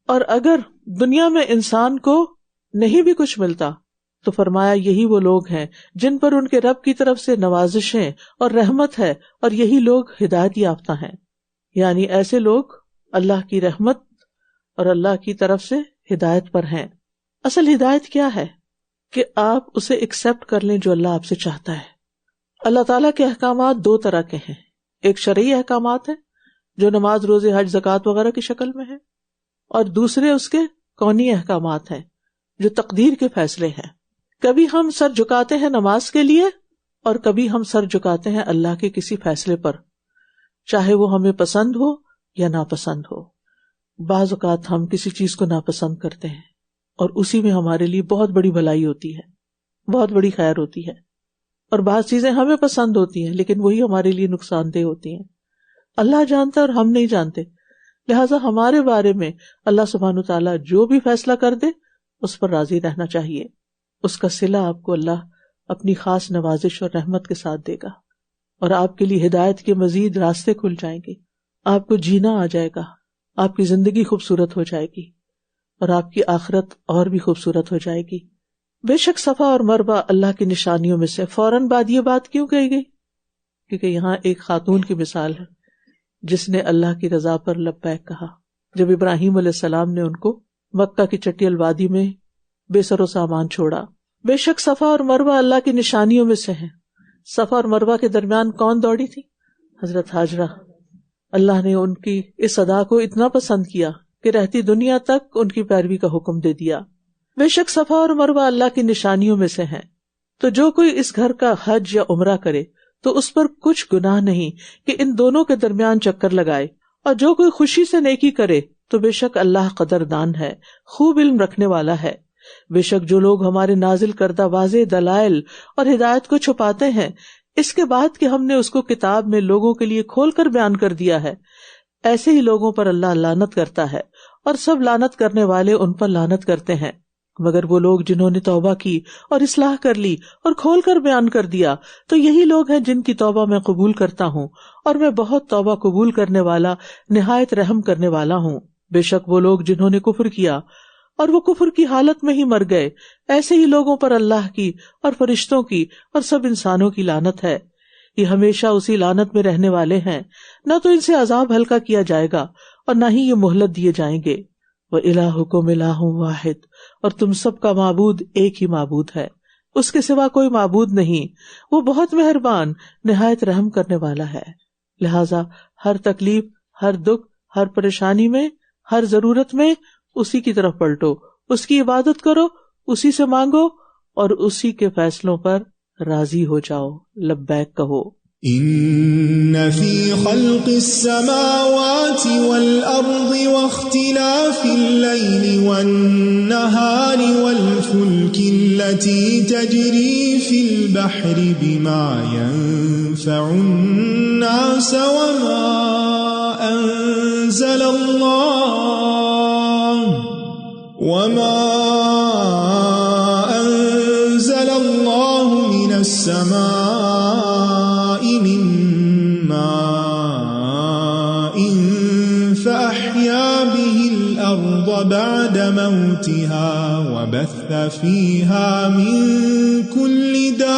اور اگر دنیا میں انسان کو نہیں بھی کچھ ملتا تو فرمایا یہی وہ لوگ ہیں جن پر ان کے رب کی طرف سے نوازشیں اور رحمت ہے، اور یہی لوگ ہدایت یافتہ ہیں. یعنی ایسے لوگ اللہ کی رحمت اور اللہ کی طرف سے ہدایت پر ہیں. اصل ہدایت کیا ہے؟ کہ آپ اسے ایکسپٹ کر لیں جو اللہ آپ سے چاہتا ہے. اللہ تعالیٰ کے احکامات دو طرح کے ہیں. ایک شرعی احکامات ہیں جو نماز، روزے، حج، زکوٰۃ وغیرہ کی شکل میں ہیں، اور دوسرے اس کے کونی احکامات ہیں جو تقدیر کے فیصلے ہیں. کبھی ہم سر جھکاتے ہیں نماز کے لیے اور کبھی ہم سر جھکاتے ہیں اللہ کے کسی فیصلے پر، چاہے وہ ہمیں پسند ہو یا ناپسند ہو. بعض اوقات ہم کسی چیز کو ناپسند کرتے ہیں اور اسی میں ہمارے لیے بہت بڑی بھلائی ہوتی ہے، بہت بڑی خیر ہوتی ہے. اور بعض چیزیں ہمیں پسند ہوتی ہیں لیکن وہی ہمارے لیے نقصان دہ ہوتی ہیں. اللہ جانتا ہے اور ہم نہیں جانتے. لہٰذا ہمارے بارے میں اللہ سبحانہ وتعالیٰ جو بھی فیصلہ کر دے اس پر راضی رہنا چاہیے. اس کا صلہ آپ کو اللہ اپنی خاص نوازش اور رحمت کے ساتھ دے گا، اور آپ کے لیے ہدایت کے مزید راستے کھل جائیں گے. آپ کو جینا آ جائے گا، آپ کی زندگی خوبصورت ہو جائے گی اور آپ کی آخرت اور بھی خوبصورت ہو جائے گی. بے شک صفا اور مروہ اللہ کی نشانیوں میں سے. فوراً بعد یہ بات کیوں کہی گئی؟ کیونکہ یہاں ایک خاتون کی مثال ہے جس نے اللہ کی رضا پر لبیک کہا. جب ابراہیم علیہ السلام نے ان کو مکہ کی چٹیل وادی میں بے سر و سامان چھوڑا. بے شک صفا اور مروہ اللہ کی نشانیوں میں سے ہیں. صفا اور مروہ کے درمیان کون دوڑی تھی؟ حضرت ہاجرہ. اللہ نے ان کی اس ادا کو اتنا پسند کیا کہ رہتی دنیا تک ان کی پیروی کا حکم دے دیا. بے شک صفا اور مروہ اللہ کی نشانیوں میں سے ہیں. تو جو کوئی اس گھر کا حج یا عمرہ کرے تو اس پر کچھ گناہ نہیں کہ ان دونوں کے درمیان چکر لگائے. اور جو کوئی خوشی سے نیکی کرے تو بے شک اللہ قدردان ہے، خوب علم رکھنے والا ہے. بے شک جو لوگ ہمارے نازل کردہ واضح دلائل اور ہدایت کو چھپاتے ہیں اس کے بعد کہ ہم نے اس کو کتاب میں لوگوں کے لیے کھول کر بیان کر دیا ہے، ایسے ہی لوگوں پر اللہ لعنت کرتا ہے اور سب لعنت کرنے والے ان پر لعنت کرتے ہیں. مگر وہ لوگ جنہوں نے توبہ کی اور اصلاح کر لی اور کھول کر بیان کر دیا تو یہی لوگ ہیں جن کی توبہ میں قبول کرتا ہوں، اور میں بہت توبہ قبول کرنے والا، نہایت رحم کرنے والا ہوں. بے شک وہ لوگ جنہوں نے کفر کیا اور وہ کفر کی حالت میں ہی مر گئے، ایسے ہی لوگوں پر اللہ کی اور فرشتوں کی اور سب انسانوں کی لعنت ہے. یہ ہمیشہ اسی لعنت میں رہنے والے ہیں، نہ تو ان سے عذاب ہلکا کیا جائے گا اور نہ ہی یہ مہلت دیے جائیں گے. وَإِلَٰهُكُمْ إِلَٰهٌ وَاحِدٌ، اور تم سب کا معبود ایک ہی معبود ہے، اس کے سوا کوئی معبود نہیں. وہ بہت مہربان، نہایت رحم کرنے والا ہے. لہٰذا ہر تکلیف، ہر دکھ، ہر پریشانی میں، ہر ضرورت میں اسی کی طرف پلٹو، اس کی عبادت کرو، اسی سے مانگو اور اسی کے فیصلوں پر راضی ہو جاؤ، لبیک کہو. ان فی خلق السماوات والارض واختلاف اللیل والنہار والفلک التي تجری فی البحر بما ينفع الناس وما انزل السماء من ماء فأحيا به الأرض بعد موتها وبث فيها من كل دابة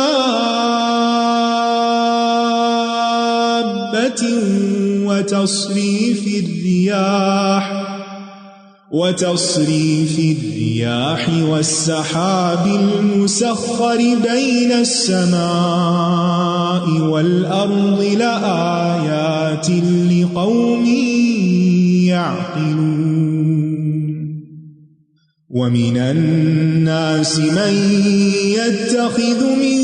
وتصريف الرياح والسحاب المسخر بين السماء والأرض لآيات لقوم يعقلون ومن الناس من يتخذ من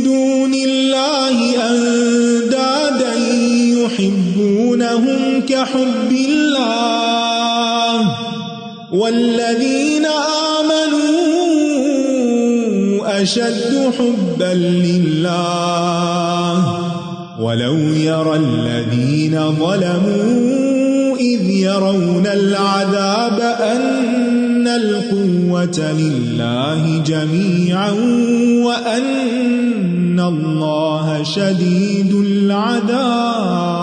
دون الله أندادا يحبونهم كحب الله والذين آمنوا أشد حبا لله ولو يرى الذين ظلموا إذ يرون العذاب أن القوة لله جميعا وأن الله شديد العذاب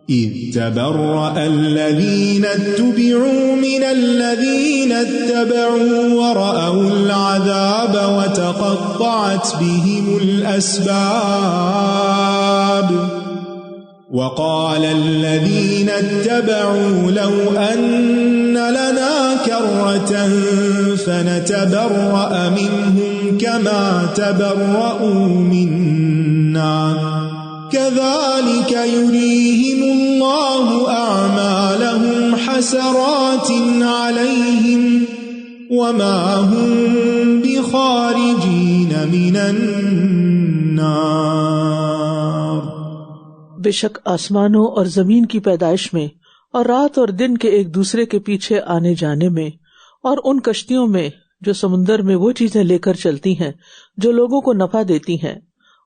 إذ تبرأ الذين اتبعوا من الذين اتبعوا ورأوا العذاب وتقطعت بهم الأسباب وقال الذين اتبعوا لو أن لنا كرة فنتبرأ منهم كما تبرأوا منا كذلك يريهم الله أعمالهم حسرات عليهم وما هم بخارجين من النار. بے شک آسمانوں اور زمین کی پیدائش میں اور رات اور دن کے ایک دوسرے کے پیچھے آنے جانے میں اور ان کشتیوں میں جو سمندر میں وہ چیزیں لے کر چلتی ہیں جو لوگوں کو نفع دیتی ہیں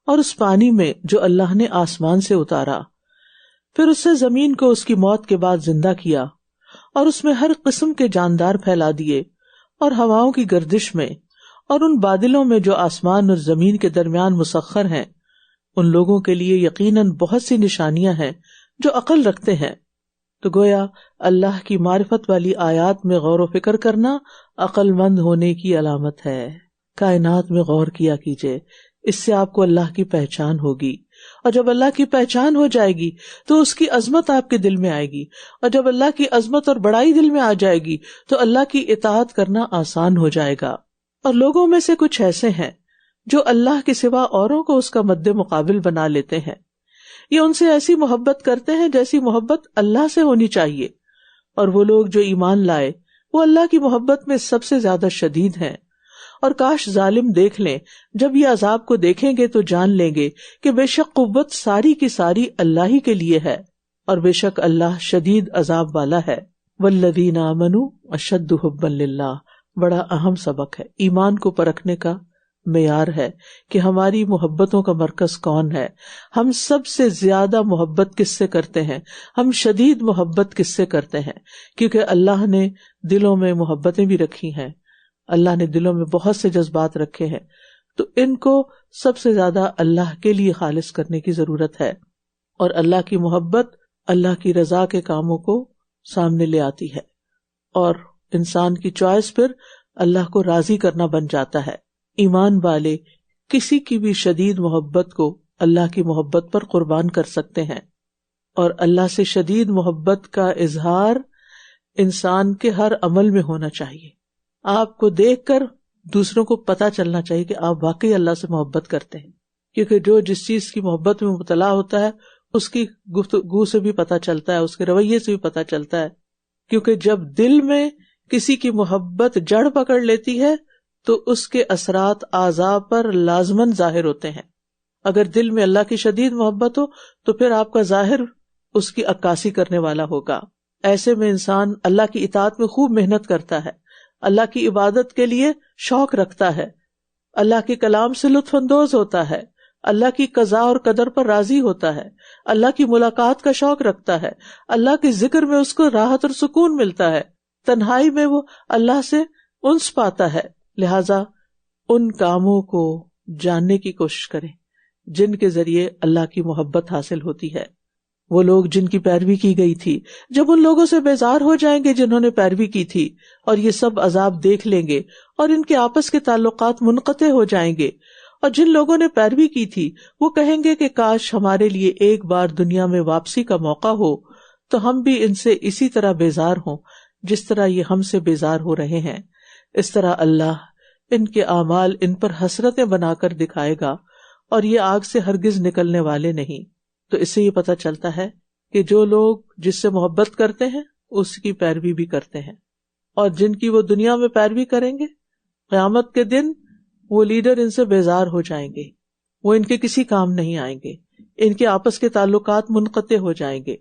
اور اس پانی میں جو اللہ نے آسمان سے اتارا، پھر اس سے زمین کو اس کی موت کے بعد زندہ کیا اور اس میں ہر قسم کے جاندار پھیلا دیے اور ہواؤں کی گردش میں اور ان بادلوں میں جو آسمان اور زمین کے درمیان مسخر ہیں، ان لوگوں کے لیے یقیناً بہت سی نشانیاں ہیں جو عقل رکھتے ہیں. تو گویا اللہ کی معرفت والی آیات میں غور و فکر کرنا عقل مند ہونے کی علامت ہے. کائنات میں غور کیا کیجئے، اس سے آپ کو اللہ کی پہچان ہوگی، اور جب اللہ کی پہچان ہو جائے گی تو اس کی عظمت آپ کے دل میں آئے گی، اور جب اللہ کی عظمت اور بڑائی دل میں آ جائے گی تو اللہ کی اطاعت کرنا آسان ہو جائے گا. اور لوگوں میں سے کچھ ایسے ہیں جو اللہ کے سوا اوروں کو اس کا مد مقابل بنا لیتے ہیں. یہ ان سے ایسی محبت کرتے ہیں جیسی محبت اللہ سے ہونی چاہیے، اور وہ لوگ جو ایمان لائے وہ اللہ کی محبت میں سب سے زیادہ شدید ہیں. اور کاش ظالم دیکھ لیں، جب یہ عذاب کو دیکھیں گے تو جان لیں گے کہ بے شک قوت ساری کی ساری اللہ ہی کے لیے ہے، اور بے شک اللہ شدید عذاب والا ہے. والذین آمنوا اشد حبا للہ بڑا اہم سبق ہے، ایمان کو پرکھنے کا معیار ہے کہ ہماری محبتوں کا مرکز کون ہے. ہم سب سے زیادہ محبت کس سے کرتے ہیں، ہم شدید محبت کس سے کرتے ہیں، کیونکہ اللہ نے دلوں میں محبتیں بھی رکھی ہیں، اللہ نے دلوں میں بہت سے جذبات رکھے ہیں، تو ان کو سب سے زیادہ اللہ کے لیے خالص کرنے کی ضرورت ہے. اور اللہ کی محبت اللہ کی رضا کے کاموں کو سامنے لے آتی ہے، اور انسان کی چوائس پھر اللہ کو راضی کرنا بن جاتا ہے. ایمان والے کسی کی بھی شدید محبت کو اللہ کی محبت پر قربان کر سکتے ہیں، اور اللہ سے شدید محبت کا اظہار انسان کے ہر عمل میں ہونا چاہیے. آپ کو دیکھ کر دوسروں کو پتا چلنا چاہیے کہ آپ واقعی اللہ سے محبت کرتے ہیں، کیونکہ جو جس چیز کی محبت میں مبتلا ہوتا ہے اس کی گفتگو سے بھی پتا چلتا ہے، اس کے رویے سے بھی پتا چلتا ہے. کیونکہ جب دل میں کسی کی محبت جڑ پکڑ لیتی ہے تو اس کے اثرات اعضاء پر لازماً ظاہر ہوتے ہیں. اگر دل میں اللہ کی شدید محبت ہو تو پھر آپ کا ظاہر اس کی عکاسی کرنے والا ہوگا. ایسے میں انسان اللہ کی اطاعت میں خوب محنت کرتا ہے، اللہ کی عبادت کے لیے شوق رکھتا ہے، اللہ کے کلام سے لطف اندوز ہوتا ہے، اللہ کی قضاء اور قدر پر راضی ہوتا ہے، اللہ کی ملاقات کا شوق رکھتا ہے، اللہ کے ذکر میں اس کو راحت اور سکون ملتا ہے، تنہائی میں وہ اللہ سے انس پاتا ہے. لہذا ان کاموں کو جاننے کی کوشش کریں جن کے ذریعے اللہ کی محبت حاصل ہوتی ہے. وہ لوگ جن کی پیروی کی گئی تھی جب ان لوگوں سے بیزار ہو جائیں گے جنہوں نے پیروی کی تھی، اور یہ سب عذاب دیکھ لیں گے اور ان کے آپس کے تعلقات منقطع ہو جائیں گے. اور جن لوگوں نے پیروی کی تھی وہ کہیں گے کہ کاش ہمارے لیے ایک بار دنیا میں واپسی کا موقع ہو تو ہم بھی ان سے اسی طرح بیزار ہوں جس طرح یہ ہم سے بیزار ہو رہے ہیں. اس طرح اللہ ان کے اعمال ان پر حسرتیں بنا کر دکھائے گا اور یہ آگ سے ہرگز نکلنے والے نہیں. تو اس سے یہ پتہ چلتا ہے کہ جو لوگ جس سے محبت کرتے ہیں اس کی پیروی بھی کرتے ہیں، اور جن کی وہ دنیا میں پیروی کریں گے قیامت کے دن وہ لیڈر ان سے بیزار ہو جائیں گے، وہ ان کے کسی کام نہیں آئیں گے، ان کے آپس کے تعلقات منقطع ہو جائیں گے،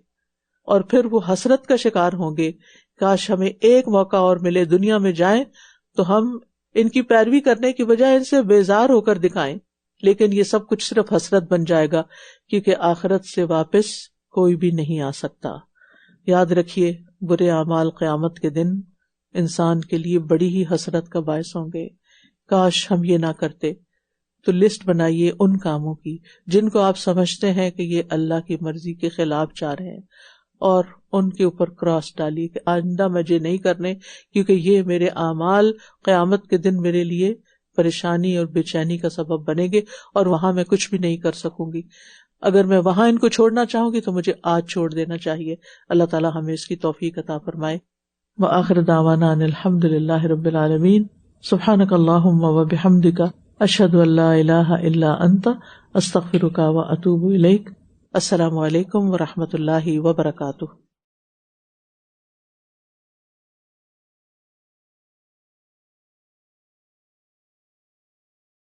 اور پھر وہ حسرت کا شکار ہوں گے. کاش ہمیں ایک موقع اور ملے دنیا میں جائیں تو ہم ان کی پیروی کرنے کی بجائے ان سے بیزار ہو کر دکھائیں. لیکن یہ سب کچھ صرف حسرت بن جائے گا کیونکہ آخرت سے واپس کوئی بھی نہیں آ سکتا. یاد رکھیے برے اعمال قیامت کے دن انسان کے لیے بڑی ہی حسرت کا باعث ہوں گے. کاش ہم یہ نہ کرتے. تو لسٹ بنائیے ان کاموں کی جن کو آپ سمجھتے ہیں کہ یہ اللہ کی مرضی کے خلاف جا رہے ہیں، اور ان کے اوپر کراس ڈالیے کہ آئندہ مجھے نہیں کرنے، کیونکہ یہ میرے اعمال قیامت کے دن میرے لیے پریشانی اور بے چینی کا سبب بنے گے، اور وہاں میں کچھ بھی نہیں کر سکوں گی. اگر میں وہاں ان کو چھوڑنا چاہوں گی تو مجھے آج چھوڑ دینا چاہیے. اللہ تعالی ہمیں اس کی توفیق عطا فرمائے. وآخر دعوانا ان الحمد للہ رب العالمین. سبحانک اللہم وبحمدک اشہد ان لا الہ الا انت استغفرک واتوب الیک. السلام علیکم ورحمۃ اللہ وبرکاتہ.